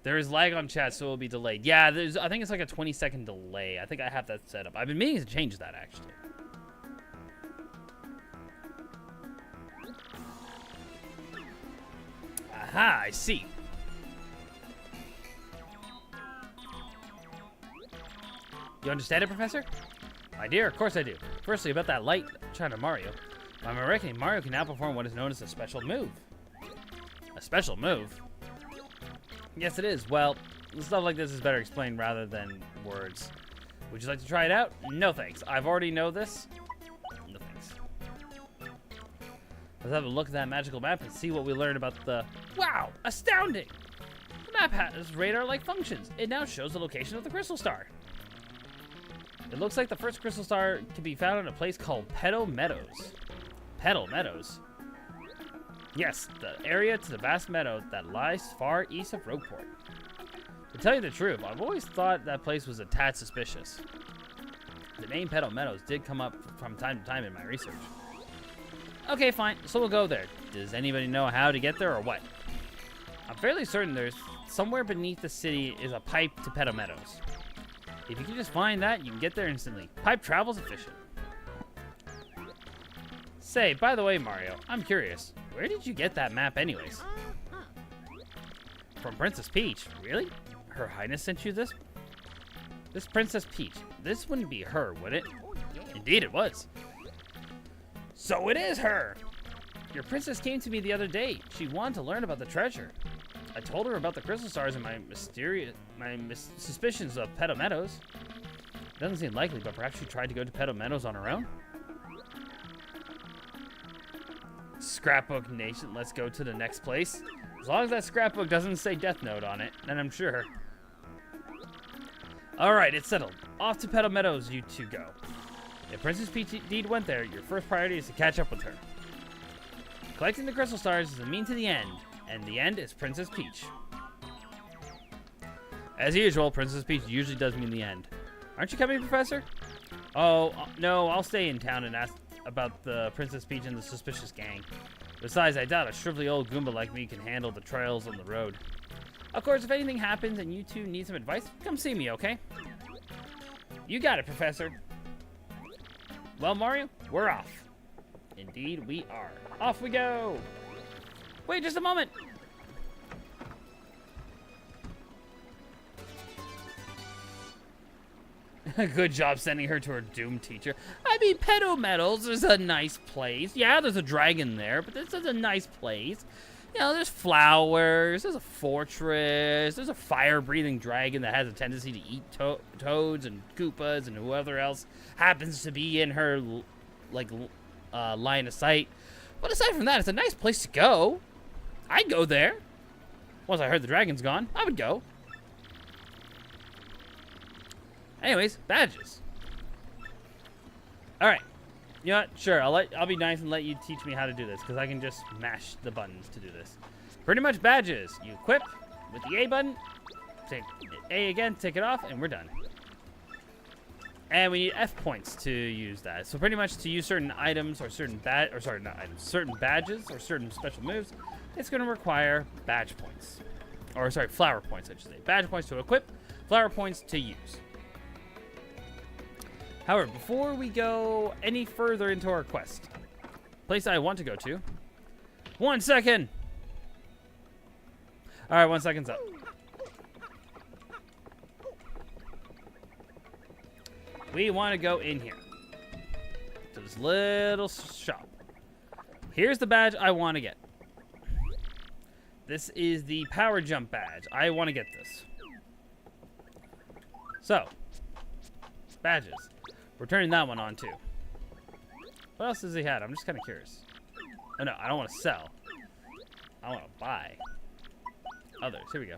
There is lag on chat, so it will be delayed. Yeah, I think it's like a 20-second delay. I think I have that set up. I've been meaning to change that, actually. Aha, I see. You understand it, Professor? My dear, of course I do. Firstly, about that light shine of Mario. By my reckoning, Mario can now perform what is known as a special move. A special move? Yes, it is. Well, stuff like this is better explained rather than words. Would you like to try it out? No thanks. I've already know this. No thanks. Let's have a look at that magical map and see what we learn about the... Wow! Astounding! The map has radar-like functions. It now shows the location of the crystal star. It looks like the first crystal star can be found in a place called Petal Meadows. Petal Meadows? Yes, the area to the vast meadow that lies far east of Rogueport. To tell you the truth, I've always thought that place was a tad suspicious. The name Petal Meadows did come up from time to time in my research. Okay, fine, so we'll go there. Does anybody know how to get there or what? I'm fairly certain there's somewhere beneath the city is a pipe to Petal Meadows. If you can just find that, you can get there instantly. Pipe travel's efficient. Say, by the way, Mario, I'm curious. Where did you get that map anyways? From Princess Peach. Really? Her Highness sent you this? This Princess Peach. This wouldn't be her, would it? Indeed it was. So it is her! Your princess came to me the other day. She wanted to learn about the treasure. I told her about the crystal stars and my suspicions of Petal Meadows. Doesn't seem likely, but perhaps she tried to go to Petal Meadows on her own? Scrapbook Nation, let's go to the next place. As long as that scrapbook doesn't say Death Note on it, then I'm sure. Alright, it's settled. Off to Petal Meadows, you two go. If Princess Peach indeed went there, your first priority is to catch up with her. Collecting the crystal stars is a mean to the end, and the end is Princess Peach. As usual, Princess Peach usually does mean the end. Aren't you coming, Professor? Oh, no, I'll stay in town and ask about the Princess Peach and the suspicious gang. Besides, I doubt a shrivelly old Goomba like me can handle the trials on the road. Of course, if anything happens and you two need some advice, come see me, okay? You got it, Professor. Well, Mario, we're off. Indeed, we are. Off we go! Wait just a moment! Good job sending her to her doomed teacher. I mean, Petal Meadows is a nice place. Yeah, there's a dragon there, but this is a nice place. You know, there's flowers, there's a fortress, there's a fire-breathing dragon that has a tendency to eat toads and Koopas and whoever else happens to be in her, line of sight. But aside from that, it's a nice place to go. I'd go there. Once I heard the dragon's gone, I would go. Anyways, badges. All right. You know what? Sure, I'll be nice and let you teach me how to do this, because I can just mash the buttons to do this. Pretty much badges. You equip with the A button, take A again, take it off, and we're done. And we need F points to use that. So pretty much to use certain items or certain certain badges or certain special moves, it's going to require badge points. Or sorry, flower points, I should say. Badge points to equip, flower points to use. However, before we go any further into our quest, place I want to go to. 1 second. All right, 1 second's up. We want to go in here to this little shop. Here's the badge I want to get. This is the power jump badge. I want to get this. So, badges. We're turning that one on too. What else does he have? I'm just kind of curious. Oh no, I don't want to sell. I want to buy. Others. Here we go.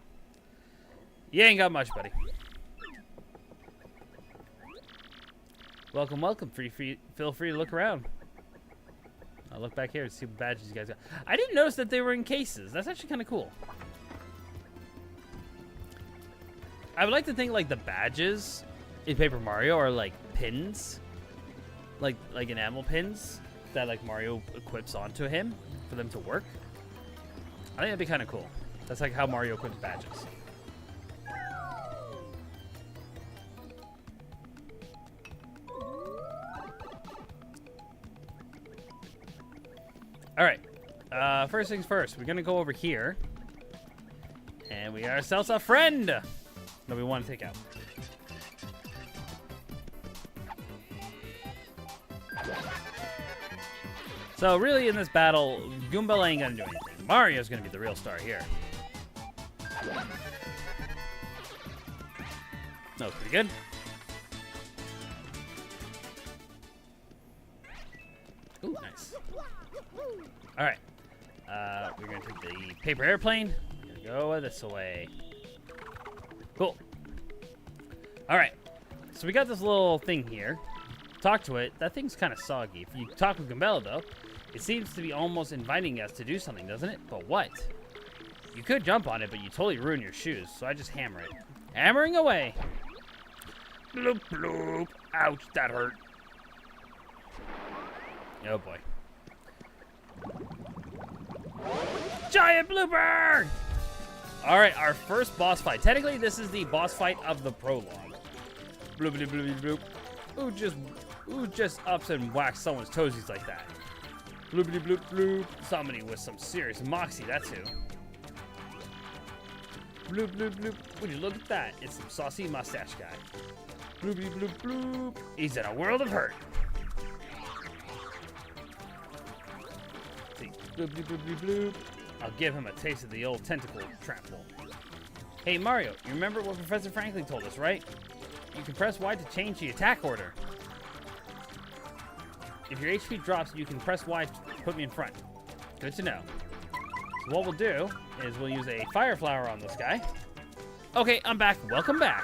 You ain't got much, buddy. Welcome, welcome. Feel free to look around. I'll look back here and see what badges you guys got. I didn't notice that they were in cases. That's actually kind of cool. I would like to think like the badges in Paper Mario are like pins, like enamel pins that like Mario equips onto him for them to work. I think that'd be kind of cool. That's like how Mario equips badges. All right. First things first, we're gonna go over here, and we got ourselves a friend that we want to take out. So really, in this battle, Goomba ain't gonna do anything. Mario's gonna be the real star here. That was pretty good. Ooh, nice. All right. We're gonna take the paper airplane. We're gonna go this way. Cool. All right. So we got this little thing here. Talk to it. That thing's kind of soggy. If you talk with Goombella, though, It seems to be almost inviting us to do something, doesn't it? But what? You could jump on it, but you totally ruin your shoes, so I just hammer it. Hammering away. Bloop, bloop. Ouch, that hurt. Oh, boy. Giant blooper! All right, our first boss fight. Technically, this is the boss fight of the prologue. Bloop, bloop, bloop, bloop. Who just ups and whacks someone's toesies like that? Bloop, bloop, bloop, bloop. Somebody with some serious moxie, that's who. Bloop, bloop, bloop. Would you look at that? It's some saucy mustache guy. Bloop, bloop, bloop, bloop. He's in a world of hurt. See, bloop, bloop, bloop, bloop, bloop. I'll give him a taste of the old tentacle trample. Hey, Mario, you remember what Professor Franklin told us, right? You can press Y to change the attack order. If your HP drops, you can press Y to put me in front. Good to know. So what we'll do is we'll use a fire flower on this guy. Okay, I'm back. Welcome back.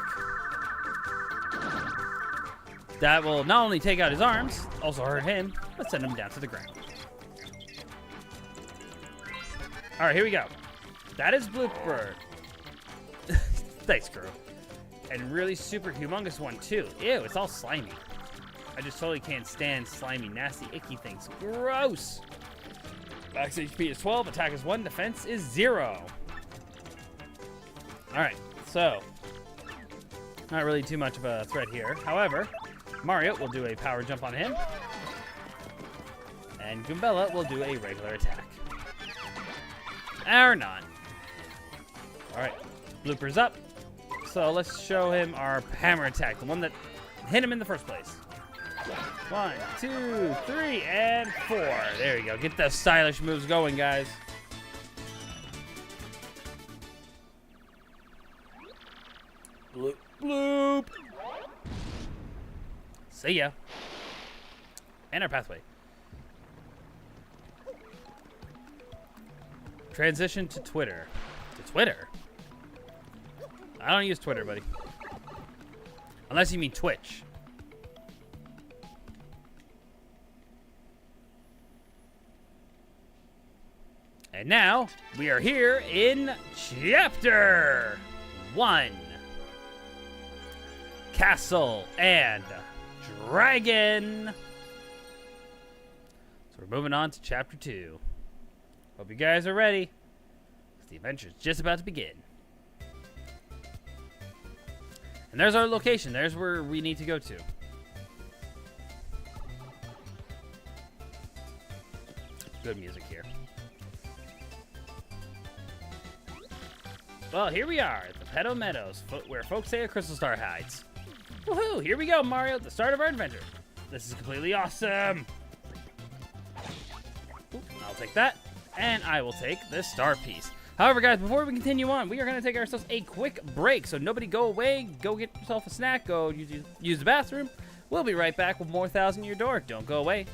That will not only take out his arms, also hurt him, but send him down to the ground. All right, here we go. That is Blooper. Thanks, Kuuru. And really super humongous one, too. Ew, it's all slimy. I just totally can't stand slimy, nasty, icky things. Gross. Max HP is 12, attack is 1, defense is 0. All right, so not really too much of a threat here. However, Mario will do a power jump on him, and Goombella will do a regular attack. Or not. All right, Blooper's up. So let's show him our hammer attack, the one that hit him in the first place. 1, 2, 3, and 4. There you go. Get those stylish moves going, guys. Bloop, bloop. See ya. And our pathway. Transition to Twitter. To Twitter? I don't use Twitter, buddy. Unless you mean Twitch. And now, we are here in Chapter 1. Castle and Dragon. So we're moving on to Chapter 2. Hope you guys are ready. The adventure's just about to begin. And there's our location. There's where we need to go to. Good music here. Well, here we are at the Pedo Meadows, where folks say a crystal star hides. Woohoo! Here we go, Mario, at the start of our adventure. This is completely awesome. Oop, I'll take that, and I will take this star piece. However, guys, before we continue on, we are going to take ourselves a quick break. So nobody go away. Go get yourself a snack. Go use the bathroom. We'll be right back with more Thousand Year Door. Don't go away.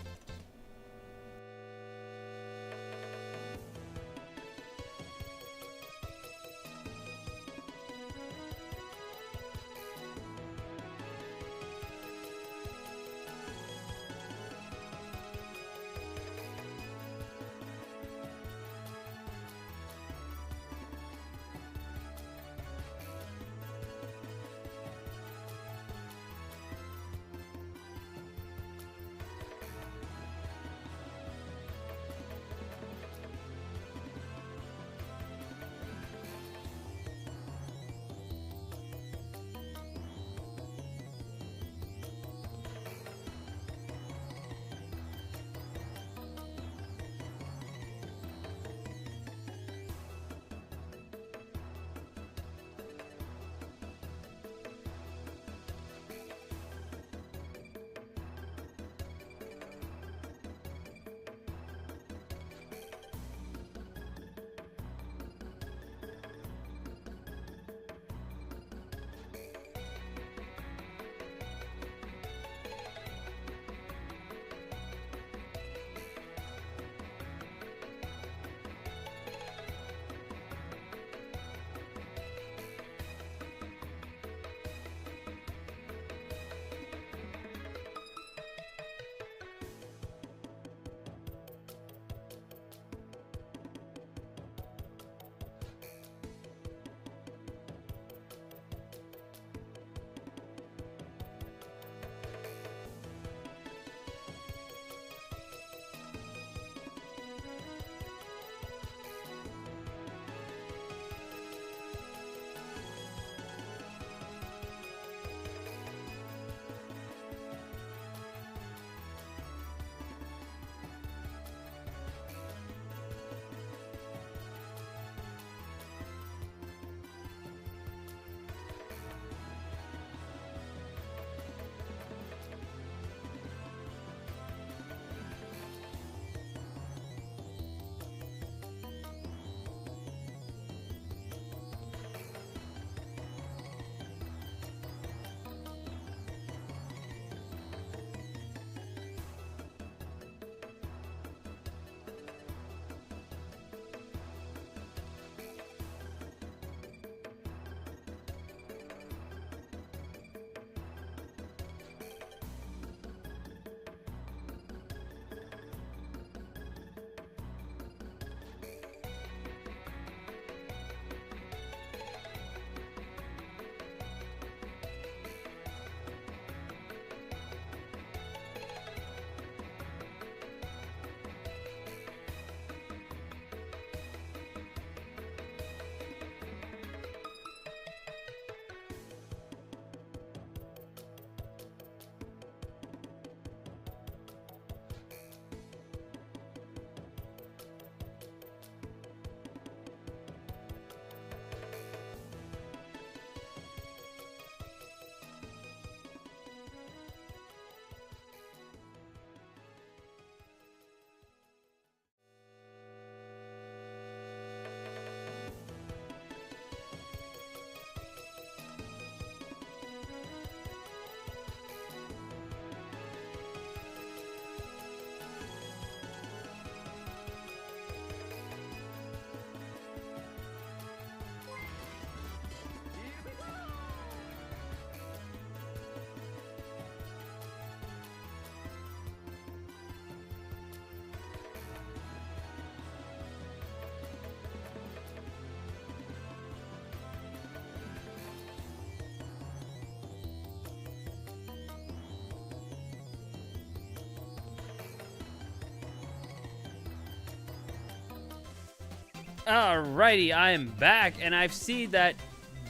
Alrighty, I am back, and I've seen that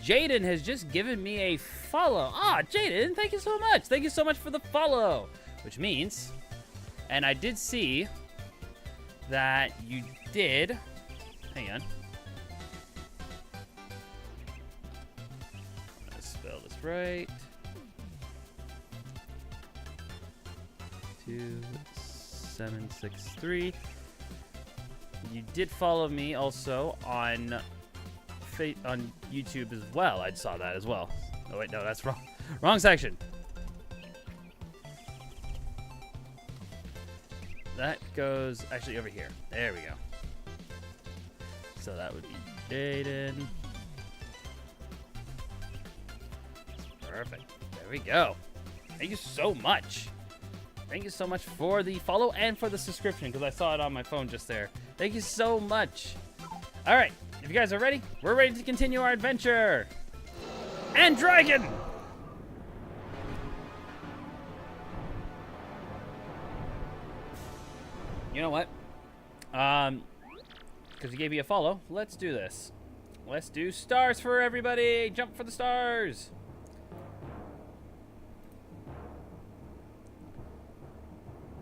Jaden has just given me a follow. Ah, Jaden, thank you so much. Thank you so much for the follow. Which means, and I did see that you did, hang on. Let's spell this right. 2763. You did follow me also on YouTube as well. I saw that as well. Oh wait, no, that's wrong. Wrong section. That goes actually over here. There we go. So that would be Jaden. Perfect. There we go. Thank you so much. Thank you so much for the follow and for the subscription, because I saw it on my phone just there. Thank you so much. All right, if you guys are ready, we're ready to continue our adventure. And dragon! You know what? Because you gave me a follow, let's do this. Let's do stars for everybody. Jump for the stars.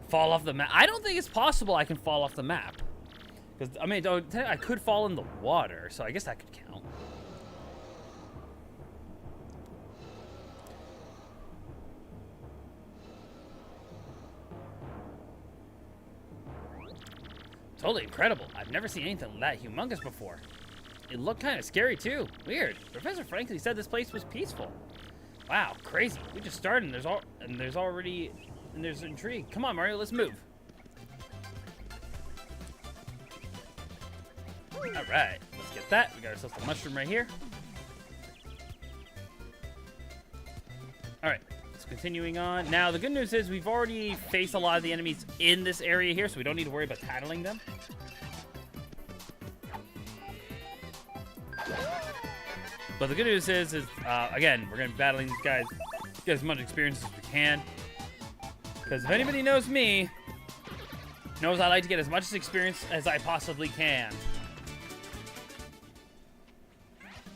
Fall off the map. I don't think it's possible I can fall off the map. Because, I mean, I could fall in the water, so I guess that could count. Totally incredible. I've never seen anything that humongous before. It looked kind of scary, too. Weird. Professor Franklin said this place was peaceful. Wow, crazy. We just started, and there's intrigue. Come on, Mario, let's move. All right, let's get that. We got ourselves a mushroom right here. All right, so continuing on. Now, the good news is we've already faced a lot of the enemies in this area here, so we don't need to worry about tackling them. But the good news is again, we're going to be battling these guys, get as much experience as we can. Because if anybody knows me, knows I like to get as much experience as I possibly can.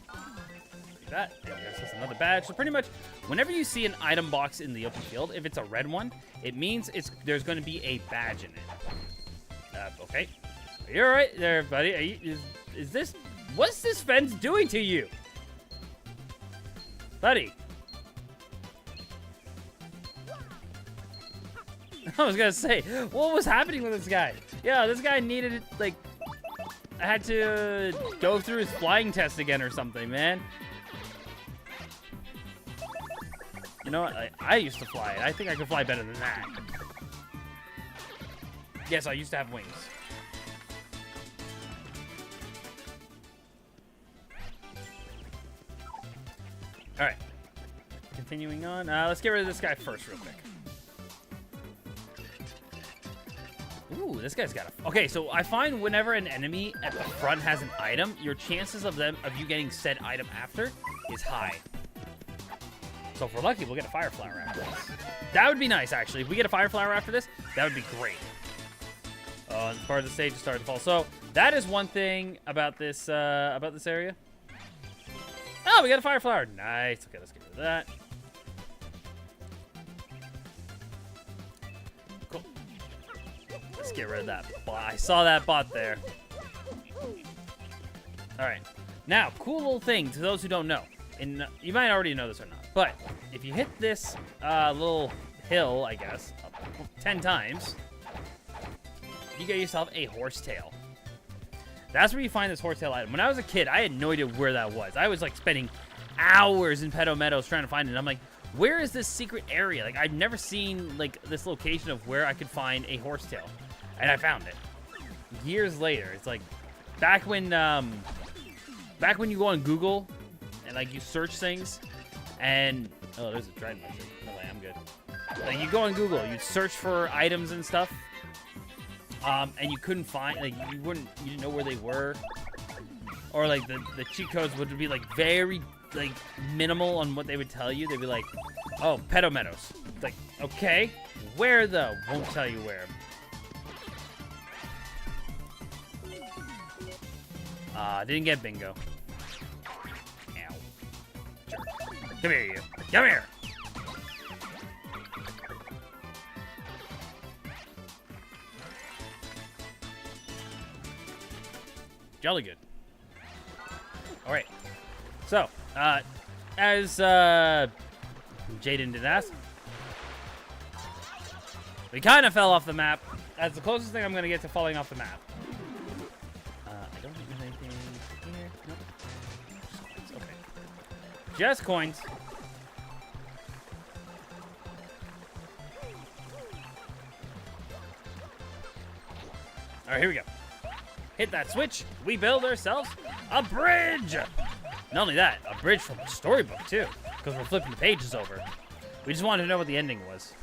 Like that. And there's another badge. So pretty much, whenever you see an item box in the open field, if it's a red one, it means there's going to be a badge in it. Okay. Are you alright there, buddy? What's this fence doing to you? Buddy. I was gonna say, what was happening with this guy? Yeah, this guy needed, like, I had to go through his flying test again or something, man. You know what? I used to fly. I think I could fly better than that. Yes, I used to have wings. All right. Continuing on. Let's get rid of this guy first real quick. Ooh, this guy's got a... Okay, so I find whenever an enemy at the front has an item, your chances of you getting said item after is high. So if we're lucky, we'll get a fire flower after this. That would be nice, actually. If we get a fire flower after this, that would be great. As part of the stage started to fall. So that is one thing about this area. Oh, we got a fire flower. Nice. Okay, let's get rid of that. Cool. Let's get rid of that bot. I saw that bot there. All right. Now, cool little thing to those who don't know. And you might already know this or not. But if you hit this little hill, I guess, 10 times, you get yourself a horsetail. That's where you find this horsetail item. When I was a kid, I had no idea where that was. I was like spending hours in Pedo Meadows trying to find it. I'm like, where is this secret area? Like, I've never seen like this location of where I could find a horsetail, and I found it years later. It's like back when you go on Google and like you search things, and oh, there's a dragon mushroom. No way, I'm good. Like you go on Google, you search for items and stuff. And you couldn't find, like, you didn't know where they were, or like the cheat codes would be like very like minimal on what they would tell you. They'd be like, oh, Pedo Meadows. It's like, okay, where though? Won't tell you where. Didn't get bingo. Ow. Come here, you. Come here. Jolly good. All right. So, as Jaden did ask, we kind of fell off the map. That's the closest thing I'm going to get to falling off the map. I don't think there's anything here. Nope. Just coins. Okay. Just coins. All right, here we go. Hit that switch. We build ourselves a bridge. Not only that, a bridge from a storybook, too, because we're flipping the pages over. We just wanted to know what the ending was.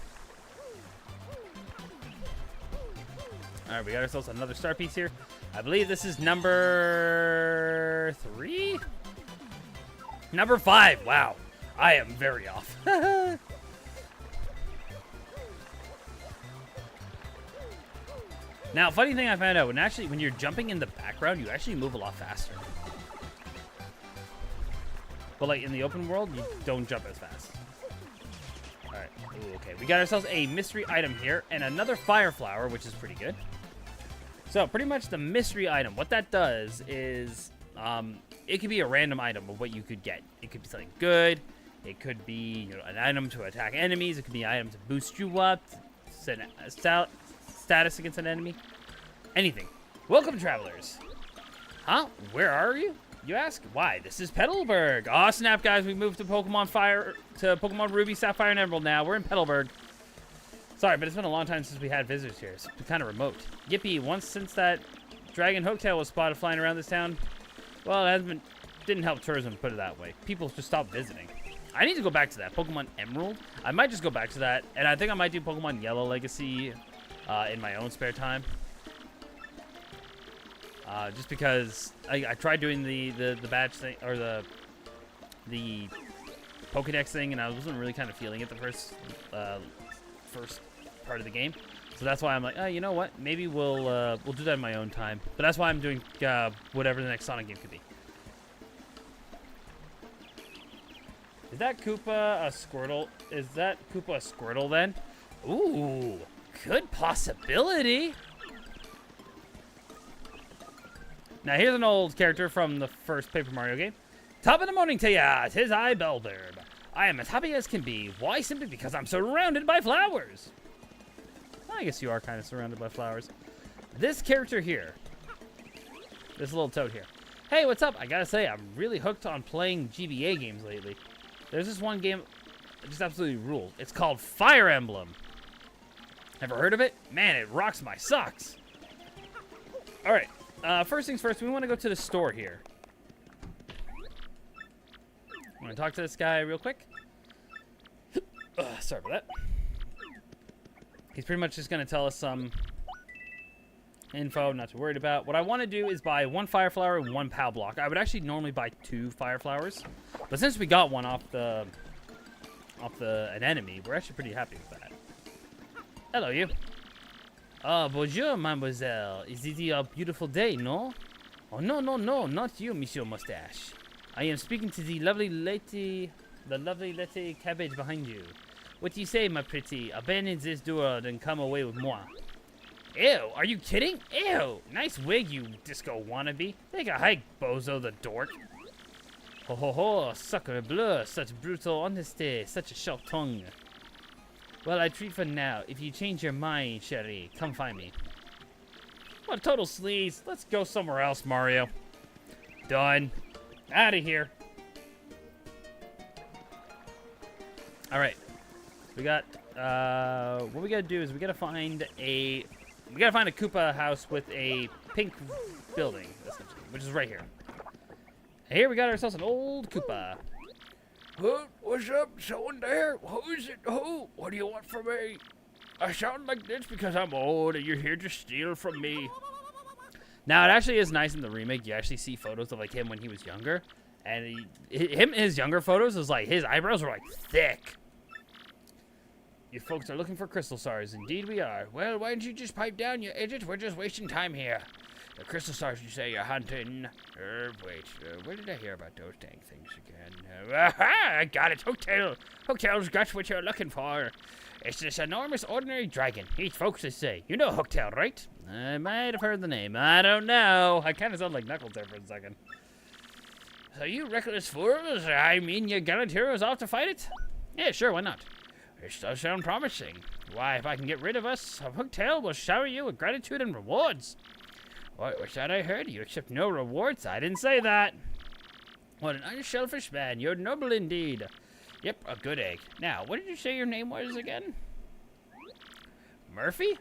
All right, we got ourselves another star piece here. I believe this is number 3? Number 5. Wow. I am very off. Now, funny thing I found out, when you're jumping in the background, you actually move a lot faster. But like in the open world, you don't jump as fast. All right. Ooh, okay. We got ourselves a mystery item here and another fire flower, which is pretty good. So pretty much the mystery item, what that does is it could be a random item of what you could get. It could be something good. It could be an item to attack enemies. It could be an item to boost you up, set status against an enemy. Anything. Welcome, travelers. Huh? Where are you? You ask? Why? This is Petalburg. Aw, snap, guys. We moved to Pokemon Ruby, Sapphire, and Emerald now. We're in Petalburg. Sorry, but it's been a long time since we had visitors here. It's kind of remote. Yippee, once since that dragon hooktail was spotted flying around this town, well, it didn't help tourism, put it that way. People just stopped visiting. I need to go back to that. Pokemon Emerald? I might just go back to that, and I think I might do Pokemon Yellow Legacy in my own spare time. Just because I tried doing the badge thing, or the Pokedex thing, and I wasn't really kind of feeling it the first part of the game. So that's why I'm like, oh, you know what? Maybe we'll do that in my own time. But that's why I'm doing whatever the next Sonic game could be. Is that Koopa a Squirtle? Is that Koopa a Squirtle then? Ooh, good possibility. Now here's an old character from the first Paper Mario game. Top of the morning to ya, 'tis I, Belderb. I am as happy as can be. Why? Simply because I'm surrounded by flowers. I guess you are kind of surrounded by flowers. This character here, this little toad here. Hey, what's up? I gotta say, I'm really hooked on playing GBA games lately. There's this one game that just absolutely rules. It's called Fire Emblem. Ever heard of it? Man, it rocks my socks. All right. First things first, we want to go to the store here. I'm going to talk to this guy real quick. Sorry about that. He's pretty much just going to tell us some info, not too worried about. What I want to do is buy 1 fire flower and 1 POW block. I would actually normally buy 2 fire flowers, but since we got one off an enemy, we're actually pretty happy with that. Hello, you. Bonjour, mademoiselle. Is it a beautiful day, no? Oh, no, not you, Monsieur Mustache. I am speaking to the lovely lady cabbage behind you. What do you say, my pretty? Abandon this door, then come away with moi. Ew, are you kidding? Ew, nice wig, you disco wannabe. Take a hike, bozo the dork. Ho ho ho, sacre bleu, such brutal honesty, such a sharp tongue. Well, I treat for now. If you change your mind, Sherry, come find me. What total sleaze. Let's go somewhere else, Mario. Done. Out of here. All right. We got, what we gotta do is we gotta find a Koopa house with a pink building, essentially, which is right here. And here we got ourselves an old Koopa. What's up? Someone there? Who is it? Who? What do you want from me? I sound like this because I'm old and you're here to steal from me. Now, it actually is nice in the remake. You actually see photos of like him when he was younger. And his younger photos is like, his eyebrows were like thick. You folks are looking for crystal stars. Indeed we are. Well, why don't you just pipe down, you idiot? We're just wasting time here. The crystal stars you say you're hunting. Wait, where did I hear about those dang things again? Aha! I got it. Hooktail's got what you're looking for. It's this enormous ordinary dragon. Each folks they say. You know Hooktail, right? I might have heard the name. I don't know. I kind of sound like Knuckles there for a second. So you reckless fools, I mean you gallant heroes off to fight it? Yeah, sure, why not? This does sound promising. Why, if I can get rid of us, Hooktail will shower you with gratitude and rewards. What was that I heard? You accept no rewards? I didn't say that. What an unselfish man. You're noble indeed. Yep, a good egg. Now, what did you say your name was again? Murphy?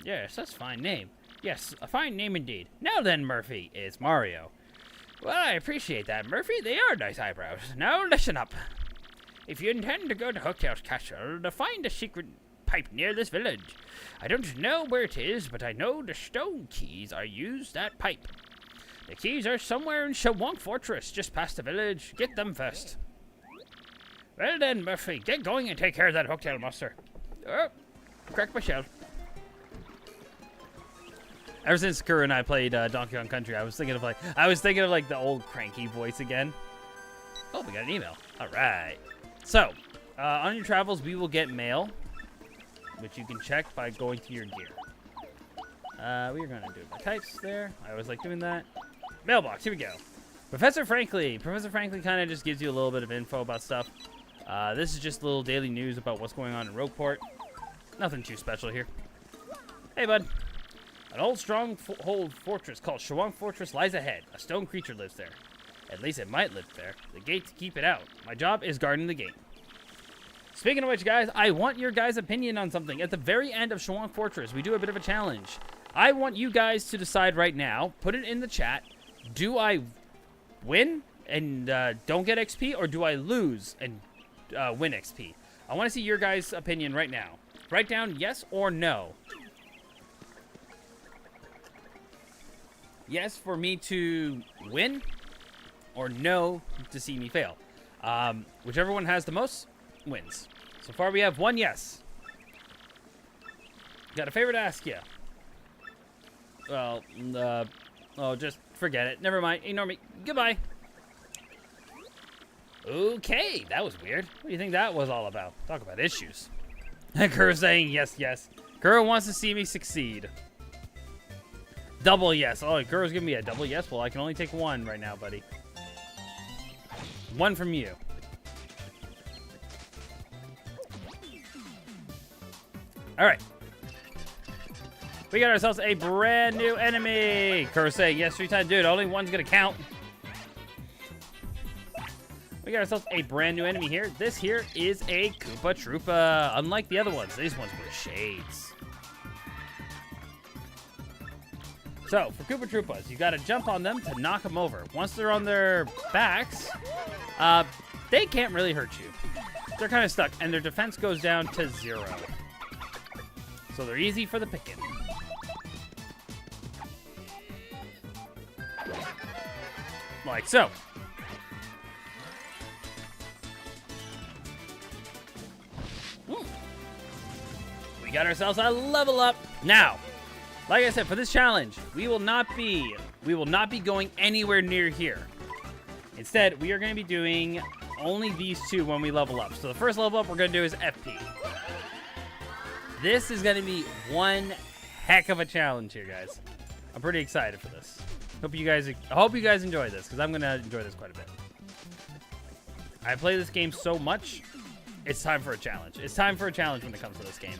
Yes, that's a fine name. Yes, a fine name indeed. Now then, Murphy, it's Mario. Well, I appreciate that, Murphy. They are nice eyebrows. Now, listen up. If you intend to go to Hooktail's castle to find a secret pipe near this village, I don't know where it is, but I know the stone keys are used that pipe. The keys are somewhere in Shawonk Fortress, just past the village. Get them first. Well then, Murphy, get going and take care of that Hooktail monster. Oh, crack my shell. Ever since Kuuru and I played Donkey Kong Country, I was thinking of like the old cranky voice again. Oh, we got an email. All right. So, on your travels, we will get mail, which you can check by going to your gear. We are going to do it by types there. I always like doing that. Mailbox. Here we go. Professor Franklin. Professor Franklin kind of just gives you a little bit of info about stuff. This is just little daily news about what's going on in Rogueport. Nothing too special here. Hey, bud. An old stronghold fortress called Shawonk Fortress lies ahead. A stone creature lives there. At least it might live there. The gate to keep it out. My job is guarding the gate. Speaking of which, guys, I want your guys' opinion on something. At the very end of Shawonk Fortress, we do a bit of a challenge. I want you guys to decide right now, put it in the chat, do I win and don't get XP, or do I lose and win XP? I want to see your guys' opinion right now. Write down yes or no. Yes for me to win, or no to see me fail. Whichever one has the most wins. So far we have one yes. Got a favor to ask you. Well, oh, just forget it. Never mind. Ignore me. Goodbye. Okay, that was weird. What do you think that was all about? Talk about issues. Kuuru saying yes, yes. Kuuru wants to see me succeed. Double yes. Oh, Kuru's giving me a double yes? Well, I can only take one right now, buddy. One from you. All right. We got ourselves a brand new enemy. Kuuru saying yes 3 times. Dude, only one's going to count. We got ourselves a brand new enemy here. This here is a Koopa Troopa. Unlike the other ones, these ones were shades. So, for Koopa Troopas, you gotta jump on them to knock them over. Once they're on their backs, they can't really hurt you. They're kind of stuck, and their defense goes down to 0. So they're easy for the picking. Like so. We got ourselves a level up. Now, like I said, for this challenge, we will not be going anywhere near here. Instead, we are going to be doing only these 2 when we level up. So the first level up we're going to do is FP. This is going to be one heck of a challenge here, guys. I'm pretty excited for this. I hope you guys enjoy this, because I'm going to enjoy this quite a bit. I play this game so much, it's time for a challenge. It's time for a challenge when it comes to this game.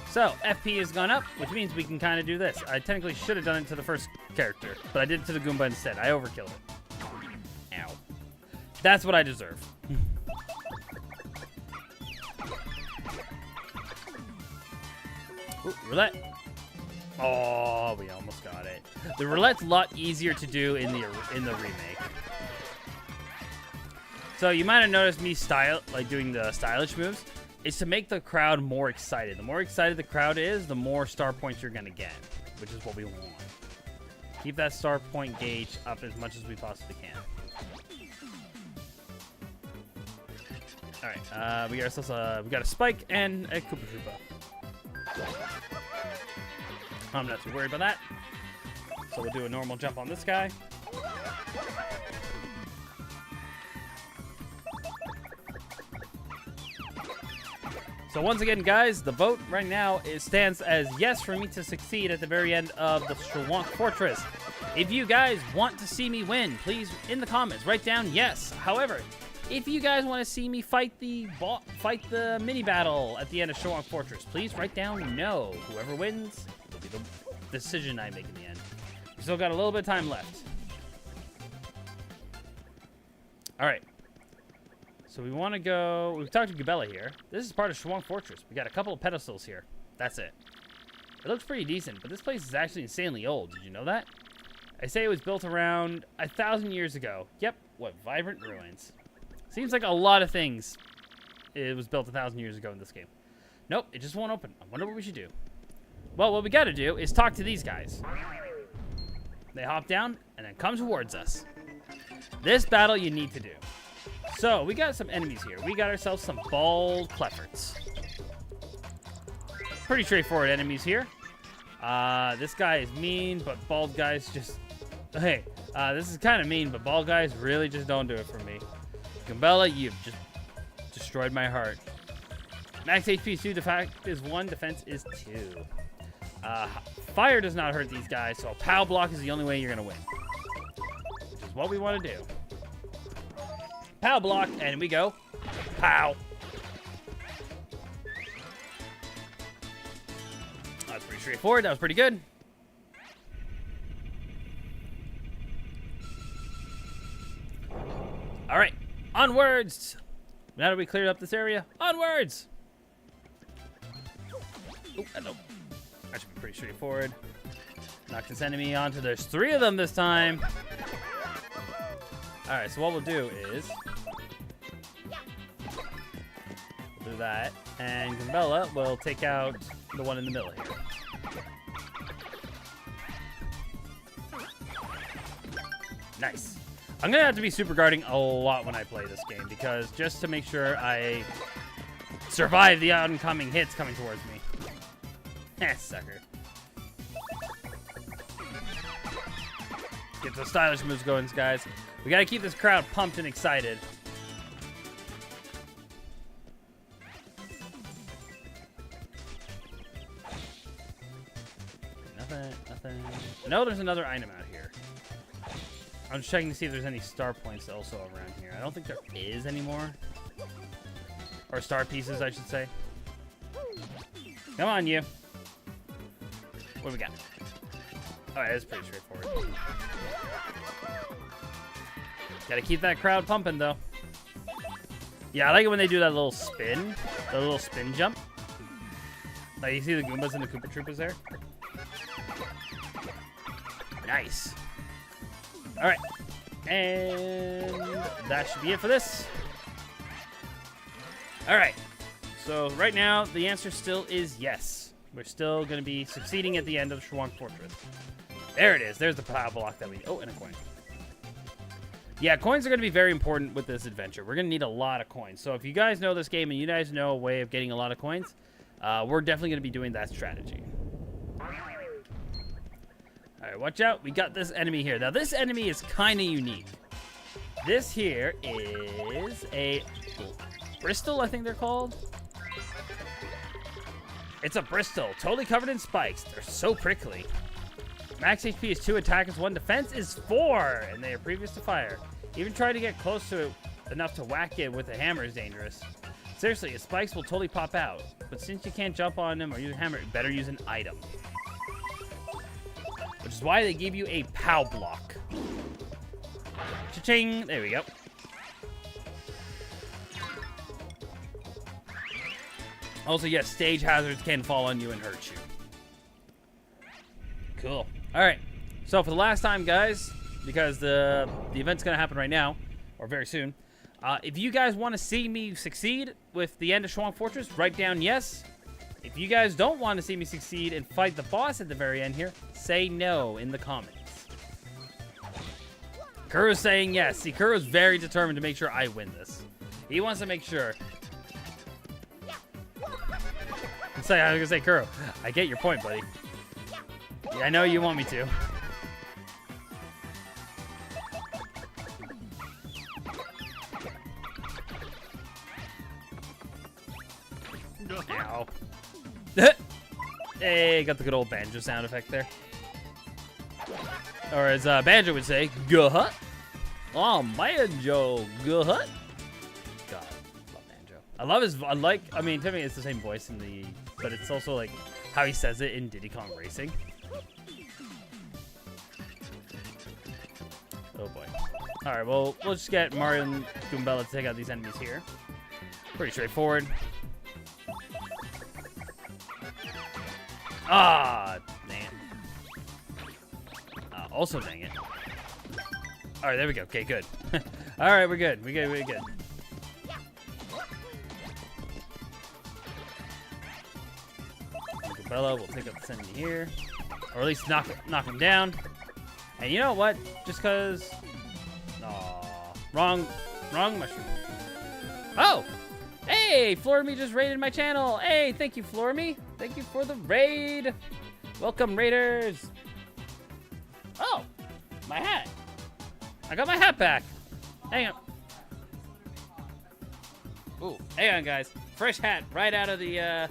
So, FP has gone up, which means we can kind of do this. I technically should have done it to the first character, but I did it to the Goomba instead. I overkilled it. Ow. That's what I deserve. Ooh, roulette. Oh, we almost got it. The roulette's a lot easier to do in the remake. So you might have noticed me doing the stylish moves. It's to make the crowd more excited. The more excited the crowd is, the more star points you're gonna get, which is what we want. Keep that star point gauge up as much as we possibly can. All right, we got a spike and a Koopa Troopa. I'm not too worried about that. So we'll do a normal jump on this guy. So once again, guys, the vote right now stands as yes for me to succeed at the very end of the Schwank Fortress. If you guys want to see me win, please, in the comments, write down yes. However, if you guys want to see me fight the mini battle at the end of Schwank Fortress, please write down no. Whoever wins will be the decision I make in the end. We still got a little bit of time left. All right. So we want to go... We've talked to Gabella here. This is part of Schwank Fortress. We got a couple of pedestals here. That's it. It looks pretty decent, but this place is actually insanely old. Did you know that? I say it was built around 1,000 years ago. Yep. What vibrant ruins. Seems like a lot of things. It was built 1,000 years ago in this game. Nope, it just won't open. I wonder what we should do. Well, what we got to do is talk to these guys. They hop down and then come towards us. This battle you need to do. So, we got some enemies here. We got ourselves some bald Clefforts. Pretty straightforward enemies here. This guy is mean, but bald guys just... Hey, this is kind of mean, but bald guys really just don't do it for me. Gambella, you've just destroyed my heart. Max HP is 2, defense is 1, defense is 2. Fire does not hurt these guys, so a POW block is the only way you're going to win. Which is what we want to do. POW block, and we go. POW. That's pretty straightforward. That was pretty good. All right. Onwards. Now that we cleared up this area, onwards. Oh, hello. That should be pretty straightforward. Knock this enemy onto. There's 3 of them this time. All right. So what we'll do is we'll do that, and Gambella will take out the one in the middle here. Nice. I'm going to have to be super guarding a lot when I play this game, because just to make sure I survive the oncoming hits coming towards me. Eh, sucker. Get those stylish moves going, guys. We got to keep this crowd pumped and excited. Nothing. I know there's another item out here. I'm just checking to see if there's any star points also around here. I don't think there is anymore. Or star pieces, I should say. Come on, you. What do we got? Alright, that's pretty straightforward. Gotta keep that crowd pumping, though. Yeah, I like it when they do that little spin. The little spin jump. Like, you see the Goombas and the Koopa Troopas there? Nice. Alright. And that should be it for this. Alright. So, right now, the answer still is yes. We're still going to be succeeding at the end of Schwank Fortress. There it is. There's the POW block that we... Oh, and a coin. Yeah, coins are going to be very important with this adventure. We're going to need a lot of coins. So, if you guys know this game and you guys know a way of getting a lot of coins, we're definitely going to be doing that strategy. Alright, watch out. We got this enemy here. Now, this enemy is kind of unique. This here is a Bristol, I think they're called. It's a Bristol, totally covered in spikes. They're so prickly. Max HP is 2, attack is 1, defense is 4, and they are previous to fire. Even trying to get close to it enough to whack it with a hammer is dangerous. Seriously, his spikes will totally pop out. But since you can't jump on them or use a hammer, you better use an item. Which is why they give you a POW block. Cha-ching! There we go. Also, yes, stage hazards can fall on you and hurt you. Cool. Alright. So, for the last time, guys, because the event's going to happen right now, or very soon, if you guys want to see me succeed with the end of Schwank Fortress, write down yes. If you guys don't want to see me succeed and fight the boss at the very end here, say no in the comments. Kuru's saying yes. See, Kuru's very determined to make sure I win this. He wants to make sure. I was going to say, Kuro, I get your point, buddy. I know you want me to. Ow. Hey, got the good old banjo sound effect there. Or as Banjo would say, guh-hut. Oh, Banjo, guh-hut. God, love Banjo. I love his, I mean, to me it's the same voice in the, but it's also like how he says it in Diddy Kong Racing. Oh boy. Alright, well, we'll just get Mario and Goombella to take out these enemies here. Pretty straightforward. Ah, man. Also, dang it. All right, there we go. Okay, good. All right, we're good. We're good. Bella, we'll pick up the enemy here, or at least knock him down. And you know what? Just cause, wrong mushroom. Oh, hey, Flormy just raided my channel. Hey, thank you, Flormy. Thank you for the raid. Welcome, raiders. Oh, my hat. I got my hat back. Hang on. Ooh, hang on, guys. Fresh hat right out of the,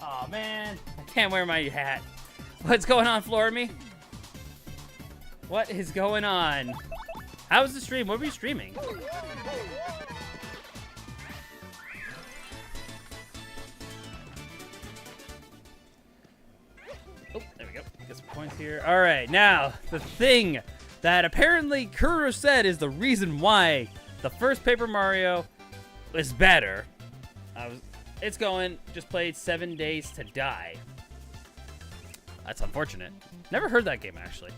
Oh, man. I can't wear my hat. What's going on, Flormy? What is going on? How was the stream? What were you streaming? Oh, there we go. Get some points here. All right, now the thing that apparently Kuuru said is the reason why the first Paper Mario is better. It's going, just played 7 Days to Die. That's unfortunate. Never heard that game, actually.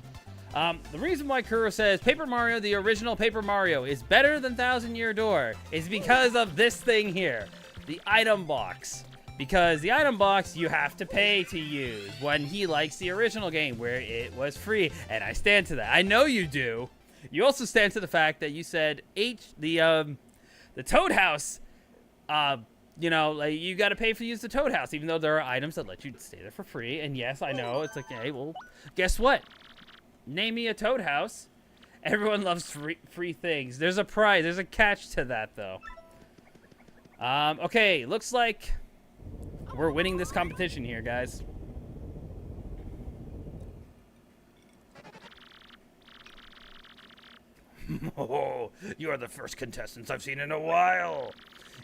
The reason why Kuuru says Paper Mario, the original Paper Mario, is better than Thousand Year Door is because of this thing here, the item box. Because the item box you have to pay to use when he likes the original game where it was free, and I stand to that. I know you do. You also stand to the fact that you said the Toad House, you know, like you got to pay for use the Toad House, even though there are items that let you stay there for free. And yes, I know it's like, hey, well, guess what? Name me a Toad House. Everyone loves free things. There's a prize. There's a catch to that, though. Okay, looks like we're winning this competition here, guys. Oh, you are the first contestants I've seen in a while.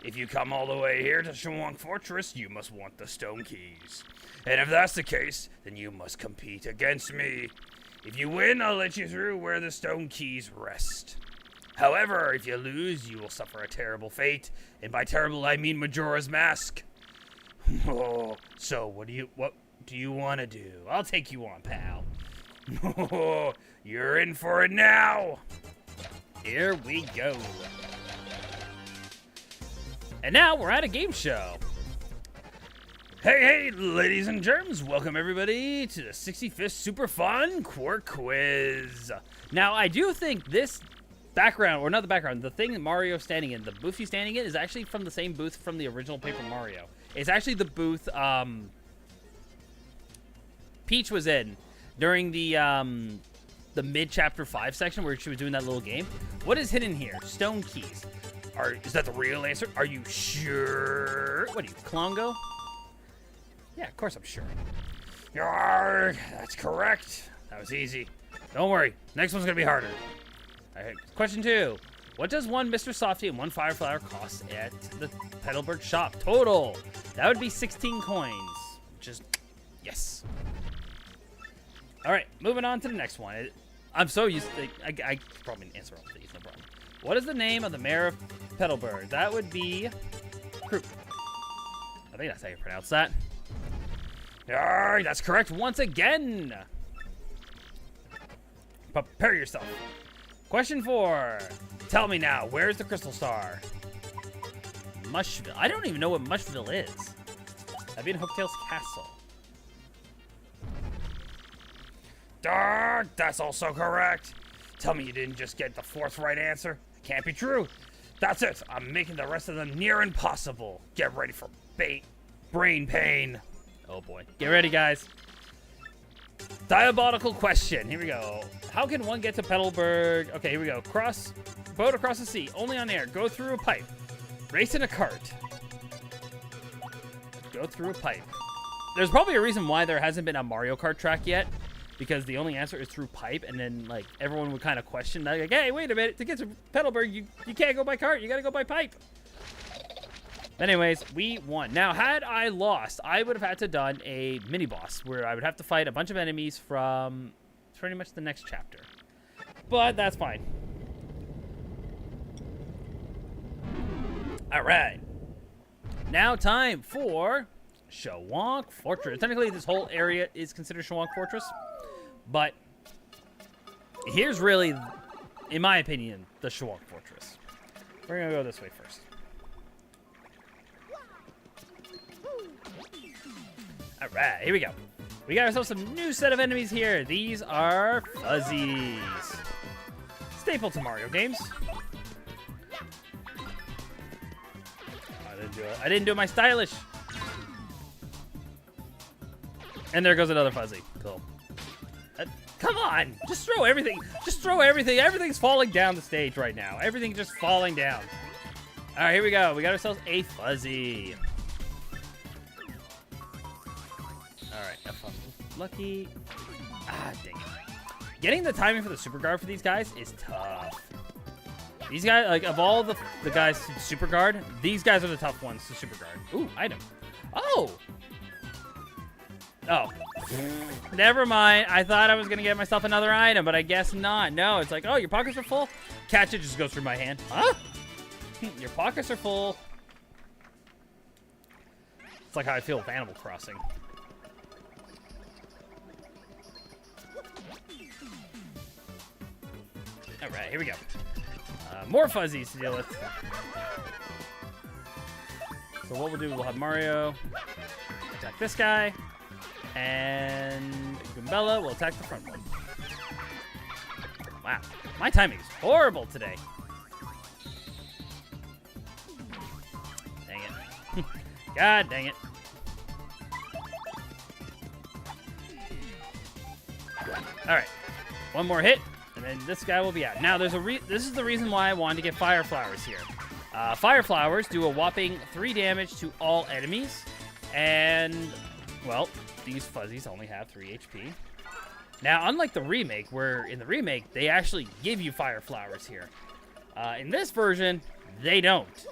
If you come all the way here to Shawang Fortress, you must want the stone keys. And if that's the case, then you must compete against me. If you win, I'll let you through where the stone keys rest. However, if you lose, you will suffer a terrible fate. And by terrible, I mean Majora's Mask. Oh, so what do you want to do? I'll take you on, pal. Oh, you're in for it now. Here we go. And now we're at a game show. Hey, ladies and germs, welcome everybody to the 65th Super Fun Quirk Quiz. Now, I do think this background, or not the background, the thing that Mario's standing in, the booth he's standing in, is actually from the same booth from the original Paper Mario. It's actually the booth Peach was in during the mid-chapter 5 section where she was doing that little game. What is hidden here? Stone keys. Is that the real answer? Are you sure? What are you, Klongo? Yeah, of course I'm sure. Yarr, that's correct. That was easy. Don't worry. Next one's going to be harder. All right, question 2. What does one Mr. Softy and one Fire Flower cost at the Petalburg shop? Total. That would be 16 coins. Which is, yes. All right, moving on to the next one. I'm so used to, I probably answer all these, no problem. What is the name of the mayor of Petalburg? That would be Kuuru. I think that's how you pronounce that. Alright, that's correct once again. Prepare yourself. Question 4. Tell me now, where's the Crystal Star? Mushville. I don't even know what Mushville is. That'd be in Hooktail's castle. Darn, that's also correct. Tell me you didn't just get the 4th right answer. Can't be true. That's it. I'm making the rest of them near impossible. Get ready for brain pain. Oh boy. Get ready, guys. Diabolical question. Here we go. How can one get to Petalburg? Okay, here we go. Boat across the sea. Only on air. Go through a pipe. Race in a cart. Go through a pipe. There's probably a reason why there hasn't been a Mario Kart track yet. Because the only answer is through pipe. And then, like, everyone would kind of question. Like, hey, wait a minute. To get to Petalburg, you can't go by cart. You got to go by pipe. But anyways, we won. Now, had I lost, I would have had to done a mini-boss where I would have to fight a bunch of enemies from pretty much the next chapter. But that's fine. All right. Now time for Shawonk Fortress. Technically, this whole area is considered Shawonk Fortress. But here's really, in my opinion, the Shawonk Fortress. We're going to go this way first. All right, here we go. We got ourselves some new set of enemies here. These are fuzzies. Staple to Mario games. I didn't do it. I didn't do my stylish. And there goes another fuzzy. Cool. Come on, just throw everything. Just throw everything. Everything's falling down the stage right now. Everything's just falling down. All right, here we go. We got ourselves a fuzzy. Lucky. Ah, dang it. Getting the timing for the super guard for these guys is tough. These guys, like, of all the guys to super guard, these guys are the tough ones to super guard. Ooh, item. Oh. Oh. Never mind. I thought I was going to get myself another item, but I guess not. No, it's like, oh, your pockets are full? Catch it, just goes through my hand. Huh? Your pockets are full. It's like how I feel with Animal Crossing. All right, here we go. More fuzzies to deal with. So what we'll do, we'll have Mario attack this guy, and Goombella will attack the front one. Wow, my timing is horrible today. Dang it. God dang it. All right, one more hit. And then this guy will be out. Now, this is the reason why I wanted to get Fire Flowers here. Fire Flowers do a whopping 3 damage to all enemies. And, well, these fuzzies only have 3 HP. Now, unlike the remake, where in the remake, they actually give you Fire Flowers here. In this version, they don't. So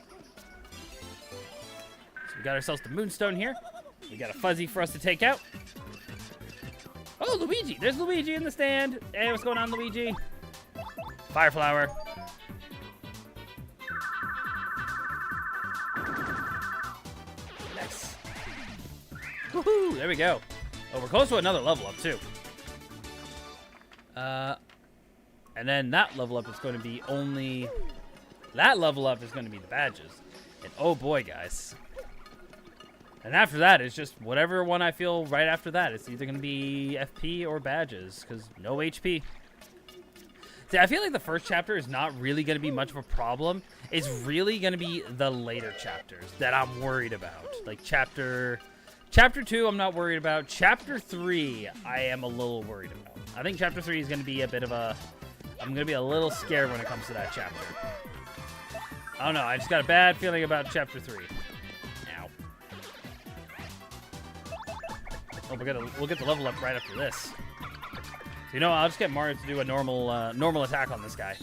we got ourselves the Moonstone here. We got a fuzzy for us to take out. Oh, Luigi! There's Luigi in the stand. Hey, what's going on, Luigi? Fire Flower. Nice. Woohoo! There we go. Oh, we're close to another level up, too. And then that level up is going to be only... That level up is going to be the badges. And oh boy, guys. And after that, it's just whatever one I feel right after that. It's either going to be FP or badges, because no HP. See, I feel like the first chapter is not really going to be much of a problem. It's really going to be the later chapters that I'm worried about. Like Chapter 2, I'm not worried about. Chapter 3, I am a little worried about. I think Chapter 3 is going to be a bit of a... I'm going to be a little scared when it comes to that chapter. I don't know. I just got a bad feeling about Chapter 3. Oh, we'll get the level up right after this. So, you know, I'll just get Mario to do a normal attack on this guy.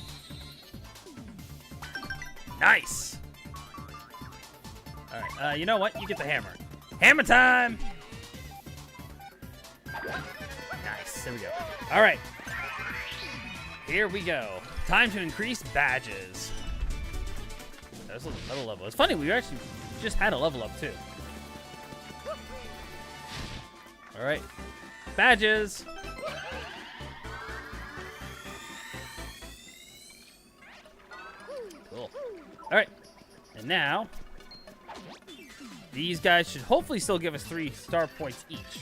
Nice. All right. You know what? You get the hammer. Hammer time. Nice. There we go. All right. Here we go. Time to increase badges. There's another level. It's funny. We actually just had a level up too. All right, badges. Cool. All right, and now these guys should hopefully still give us 3 star points each,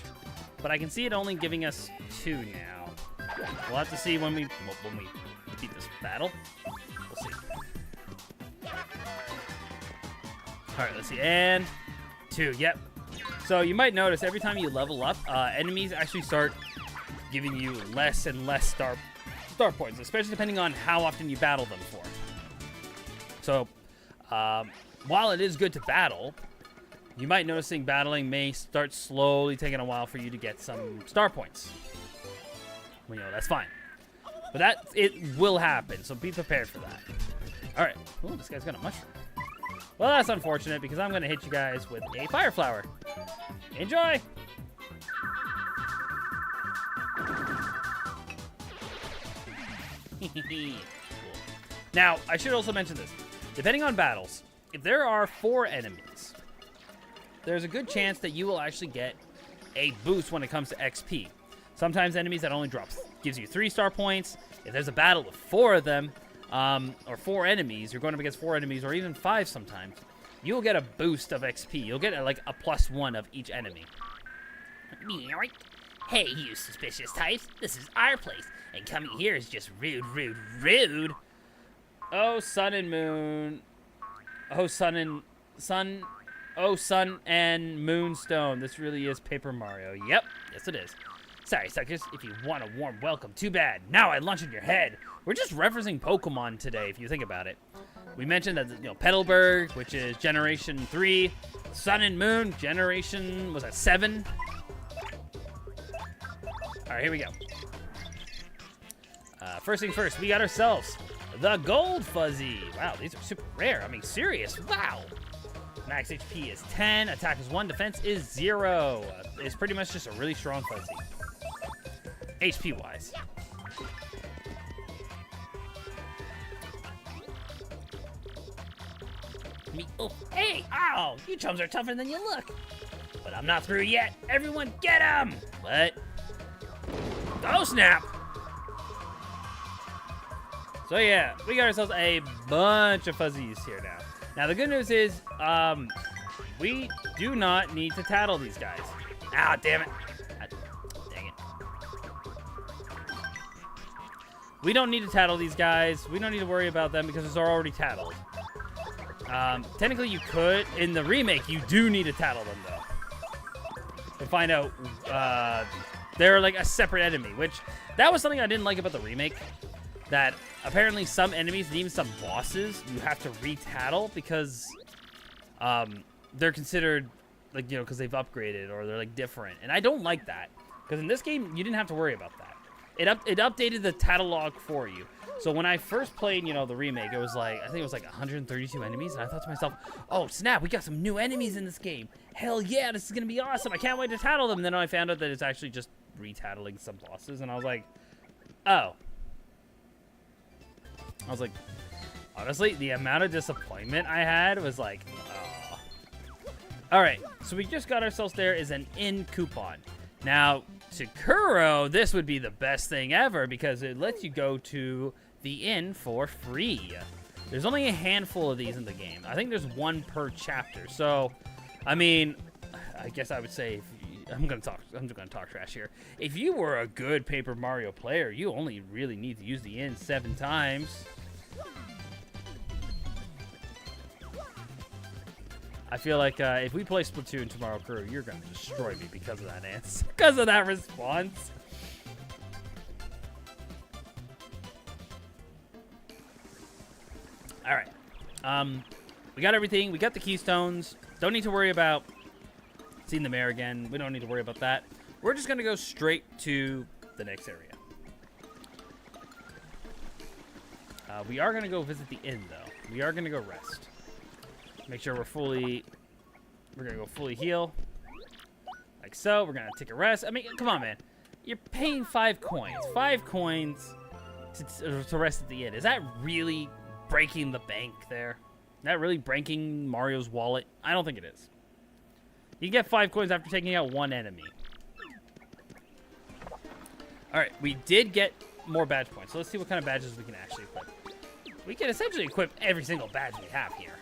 but I can see it only giving us 2 now. We'll have to see when we beat this battle. We'll see. All right, let's see, and 2. Yep. So you might notice every time you level up, enemies actually start giving you less and less star points, especially depending on how often you battle them for. So while it is good to battle, you might noticing battling may start slowly taking a while for you to get some star points. Well, that's fine. But it will happen, so be prepared for that. All right. Ooh, this guy's got a mushroom. Well, that's unfortunate because I'm going to hit you guys with a fire flower. Enjoy! Cool. Now, I should also mention this. Depending on battles, if there are 4 enemies, there's a good chance that you will actually get a boost when it comes to XP. Sometimes enemies that only gives you 3 star points. If there's a battle with 4 of them, or 4 enemies, you're going up against 4 enemies, or even 5 sometimes, you'll get a boost of XP. You'll get like a +1 of each enemy. Hey, you suspicious types. This is our place, and coming here is just rude, rude, rude. Oh, sun and moon. Oh, sun and moonstone. This really is Paper Mario. Yep, yes it is. Sorry, suckers, if you want a warm welcome, too bad. Now I lunch in your head. We're just referencing Pokemon today, if you think about it. We mentioned that, Petalburg, which is Generation 3. Sun and Moon, Generation, was that 7? All right, here we go. First thing first, we got ourselves the Gold Fuzzy. Wow, these are super rare. I mean, serious. Wow. Max HP is 10, attack is 1, defense is 0. It's pretty much just a really strong Fuzzy. HP-wise. Oh, hey, ow! You chums are tougher than you look. But I'm not through yet. Everyone get him! What? Oh, snap! So yeah, we got ourselves a bunch of fuzzies here now. Now the good news is, we do not need to tattle these guys. Ah, damn it. Dang it. We don't need to tattle these guys. We don't need to worry about them because they're already tattled. Technically you could. In the remake, you do need to tattle them though. To find out, they're like a separate enemy, which, that was something I didn't like about the remake. That apparently some enemies and even some bosses you have to re-tattle because they're considered like, because they've upgraded or they're like different. And I don't like that because in this game you didn't have to worry about that. It updated the tattle log for you. So when I first played, the remake, it was like, I think it was like 132 enemies, and I thought to myself, oh snap, we got some new enemies in this game. Hell yeah, this is gonna be awesome. I can't wait to tattle them. And then I found out that it's actually just re-tattling some bosses, and I was like, oh. I was like, honestly, the amount of disappointment I had was like, oh. All right, so we just got ourselves there is an inn coupon. Now, to Kuuru, this would be the best thing ever because it lets you go to the inn for free. There's only a handful of these in the game. I think there's 1 per chapter. So, I mean, I guess I would say, I'm just gonna talk trash here. If you were a good Paper Mario player, you only really need to use the inn 7 times. I feel like if we play Splatoon tomorrow, Kuuru, you're gonna destroy me because of that answer, because of that response. All right, we got everything. We got the keystones. Don't need to worry about seeing the mayor again. We don't need to worry about that. We're just gonna go straight to the next area. We are gonna go visit the inn, though. We are gonna go rest. Make sure we're gonna go fully heal. Like so. We're gonna take a rest. I mean, come on, man. You're paying 5 coins. 5 coins to rest at the inn. Is that really breaking the bank there? Is that really breaking Mario's wallet? I don't think it is. You get 5 coins after taking out 1 enemy. Alright, we did get more badge points. So let's see what kind of badges we can actually equip. We can essentially equip every single badge we have here.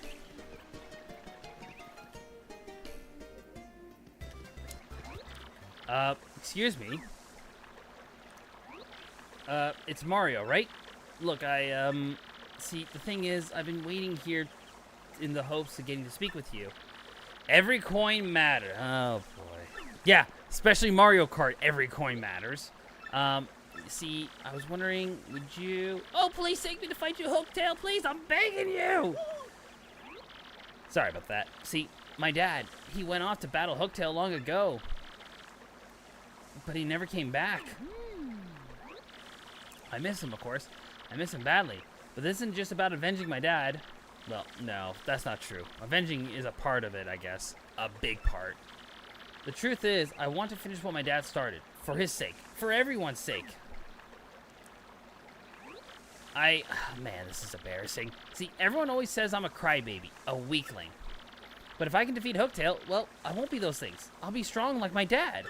Excuse me. It's Mario, right? Look, see, the thing is, I've been waiting here in the hopes of getting to speak with you. Every coin matters. Oh, boy. Yeah, especially Mario Kart, every coin matters. See, I was wondering, would you... Oh, please take me to fight you, Hooktail. Please, I'm begging you. Sorry about that. See, my dad, he went off to battle Hooktail long ago. But he never came back. I miss him, of course. I miss him badly. But this isn't just about avenging my dad. Well, no, that's not true. Avenging is a part of it, I guess. A big part. The truth is, I want to finish what my dad started. For his sake. For everyone's sake. Man, this is embarrassing. See, everyone always says I'm a crybaby, a weakling. But if I can defeat Hooktail, well, I won't be those things. I'll be strong like my dad.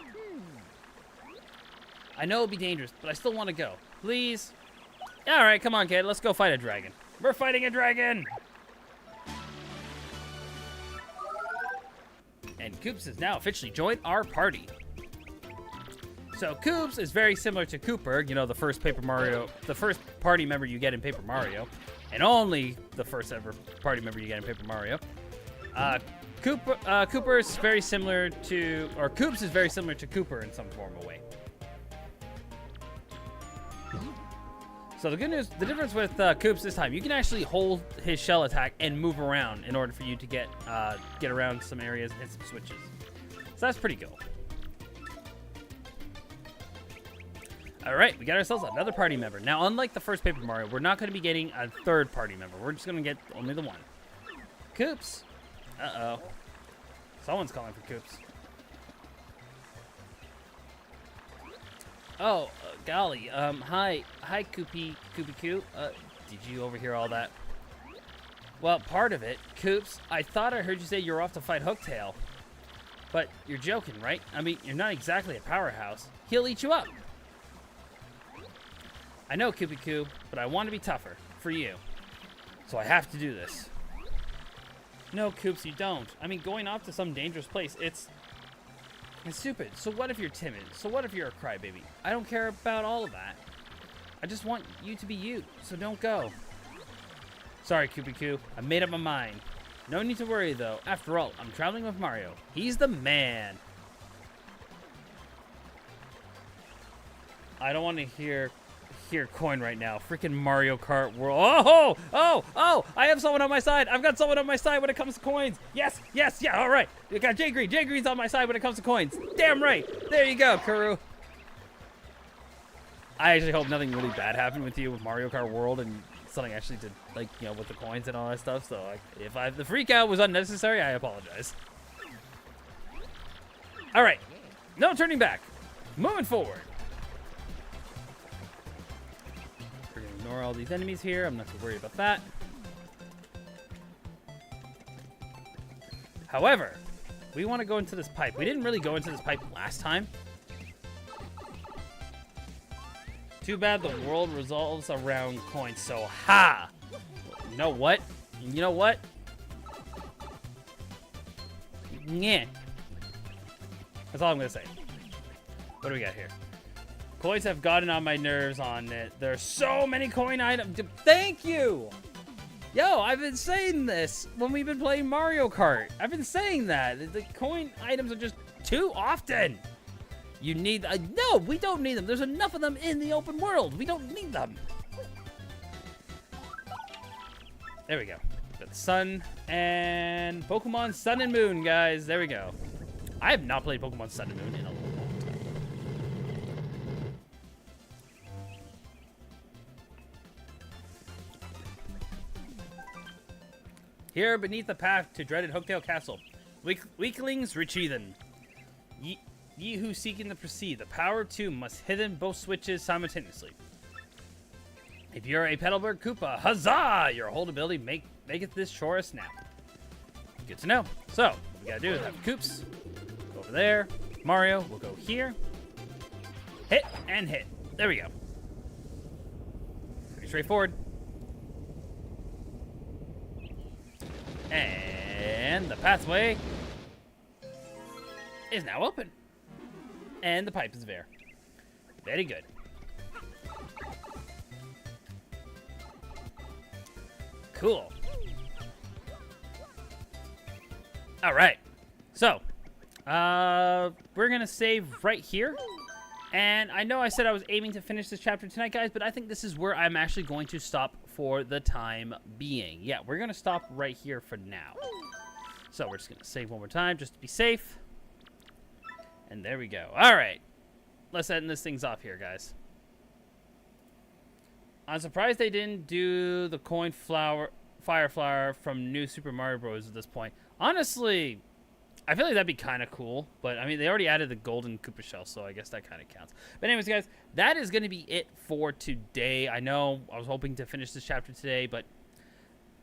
I know it'll be dangerous, but I still want to go. Please? Alright, come on, kid. Let's go fight a dragon. We're fighting a dragon! And Koops has now officially joined our party. So Koops is very similar to Cooper, you know, the first party member you get in Paper Mario, and only the first ever party member you get in Paper Mario. Cooper is very similar to, or Koops is very similar to Cooper in some form or way. So the good news, the difference with Koops this time, you can actually hold his shell attack and move around in order for you to get around some areas and hit some switches. So that's pretty cool. All right, we got ourselves another party member. Now, unlike the first Paper Mario, we're not going to be getting a third party member. We're just going to get only the one. Koops. Uh-oh. Someone's calling for Koops. Oh, golly. Hi, Koopy Koo. Did you overhear all that? Well, part of it. Koops, I thought I heard you say you were off to fight Hooktail. But you're joking, right? I mean, you're not exactly a powerhouse. He'll eat you up. I know, Koopy Koo, but I want to be tougher. For you. So I have to do this. No, Koops, you don't. I mean, going off to some dangerous place, it's stupid. So what if you're timid? So what if you're a crybaby? I don't care about all of that. I just want you to be you, so don't go. Sorry, Koopy Koo. I made up my mind. No need to worry, though. After all, I'm traveling with Mario. He's the man. I don't want to hear coin right now. Freaking Mario Kart World. Oh! I have someone on my side. I've got someone on my side when it comes to coins. Yes, yeah, all right. We got Jay Green. Jay Green's on my side when it comes to coins. Damn right. There you go, Kuuru. I actually hope nothing really bad happened with you with Mario Kart World and something actually did, like, you know, with the coins and all that stuff. So, like, if the freak out was unnecessary, I apologize. All right. No turning back. Moving forward. Ignore all these enemies here. I'm not too worried about that. However, we want to go into this pipe. We didn't really go into this pipe last time. Too bad the world revolves around coins. So, ha! You know what? You know what? Yeah. That's all I'm going to say. What do we got here? Coins have gotten on my nerves on it. There's so many coin items. Thank you! Yo, I've been saying this when we've been playing Mario Kart. I've been saying that. The coin items are just too often. You need... no, we don't need them. There's enough of them in the open world. We don't need them. There we go. Got the sun and Pokemon Sun and Moon, guys. There we go. I have not played Pokemon Sun and Moon in a long time. Here beneath the path to dreaded Hooktail Castle, weaklings retreating. Ye who seeking to proceed, the power too must hidden both switches simultaneously. If you're a Petalburg Koopa, huzzah! Your hold ability maketh this chore a snap. Good to know. So, what we gotta do is have Koops go over there. Mario will go here. Hit and hit. There we go. Pretty straightforward. And the pathway is now open. And the pipe is there. Very good. Cool. All right. So, we're going to save right here. And I know I said I was aiming to finish this chapter tonight, guys, but I think this is where I'm actually going to stop for the time being. Yeah, we're going to stop right here for now. So we're just going to save one more time just to be safe. And there we go. All right. Let's end this things off here, guys. I'm surprised they didn't do the fire flower from New Super Mario Bros. At this point. Honestly, I feel like that'd be kind of cool, but I mean, they already added the golden Koopa shell, so I guess that kind of counts. But anyways, guys, that is going to be it for today. I know I was hoping to finish this chapter today, but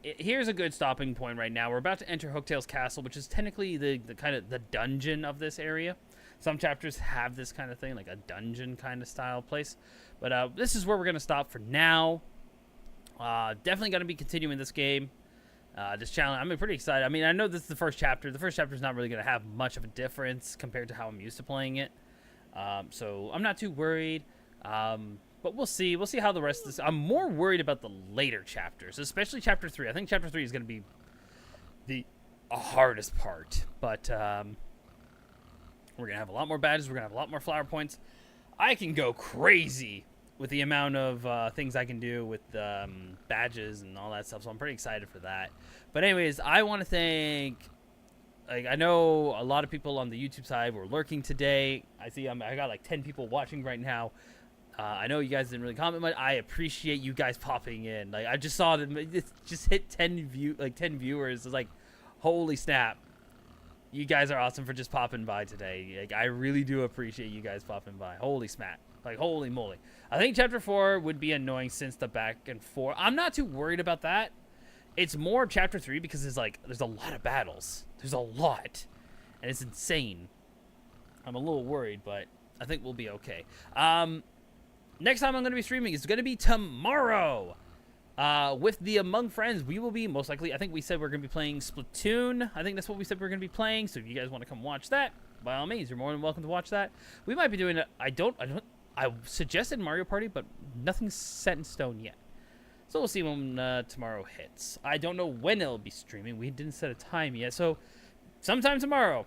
here's a good stopping point right now. We're about to enter Hooktail's castle, which is technically the kind of the dungeon of this area. Some chapters have this kind of thing, like a dungeon kind of style place. But this is where we're going to stop for now. Definitely going to be continuing this game. This challenge, I'm pretty excited. I mean, I know this is the first chapter. The first chapter is not really going to have much of a difference compared to how I'm used to playing it. So I'm not too worried. But we'll see. We'll see how the rest of this... I'm more worried about the later chapters, especially Chapter 3. I think Chapter 3 is going to be the hardest part. But we're going to have a lot more badges. We're going to have a lot more flower points. I can go crazy with the amount of things I can do with badges and all that stuff. So I'm pretty excited for that. But anyways, I want to thank... I know a lot of people on the YouTube side were lurking today. I see I got like 10 people watching right now. I know you guys didn't really comment much. I appreciate you guys popping in. Like I just saw that it just hit 10 viewers. It's like, holy snap! You guys are awesome for just popping by today. Like I really do appreciate you guys popping by. Holy snap! Like holy moly! I think Chapter 4 would be annoying since the back and forth. I'm not too worried about that. It's more Chapter 3 because there's a lot of battles. There's a lot, and it's insane. I'm a little worried, but I think we'll be okay. Next time I'm going to be streaming is going to be tomorrow. With the Among Friends, we will be most likely, I think we said we're going to be playing Splatoon. I think that's what we said we're going to be playing. So if you guys want to come watch that, by all means, you're more than welcome to watch that. We might be doing it. I suggested Mario Party, but nothing's set in stone yet. So we'll see when tomorrow hits. I don't know when it'll be streaming. We didn't set a time yet. So sometime tomorrow,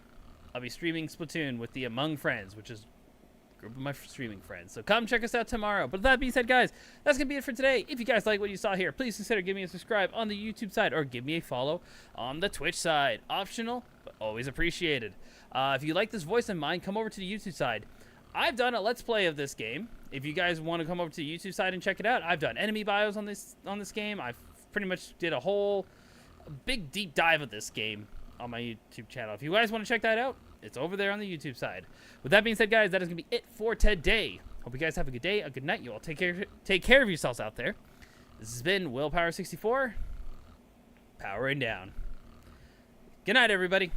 I'll be streaming Splatoon with the Among Friends, which is group of my streaming friends. So come check us out tomorrow. But with that being said, guys, that's going to be it for today. If you guys like what you saw here, please consider giving me a subscribe on the YouTube side or give me a follow on the Twitch side. Optional, but always appreciated. If you like this voice of mine, come over to the YouTube side. I've done a Let's Play of this game. If you guys want to come over to the YouTube side and check it out, I've done enemy bios on this game. I've pretty much did a whole big deep dive of this game on my YouTube channel. If you guys want to check that out, it's over there on the YouTube side. With that being said, guys, that is going to be it for today. Hope you guys have a good day, a good night. You all take care of yourselves out there. This has been Willpower64, powering down. Good night, everybody.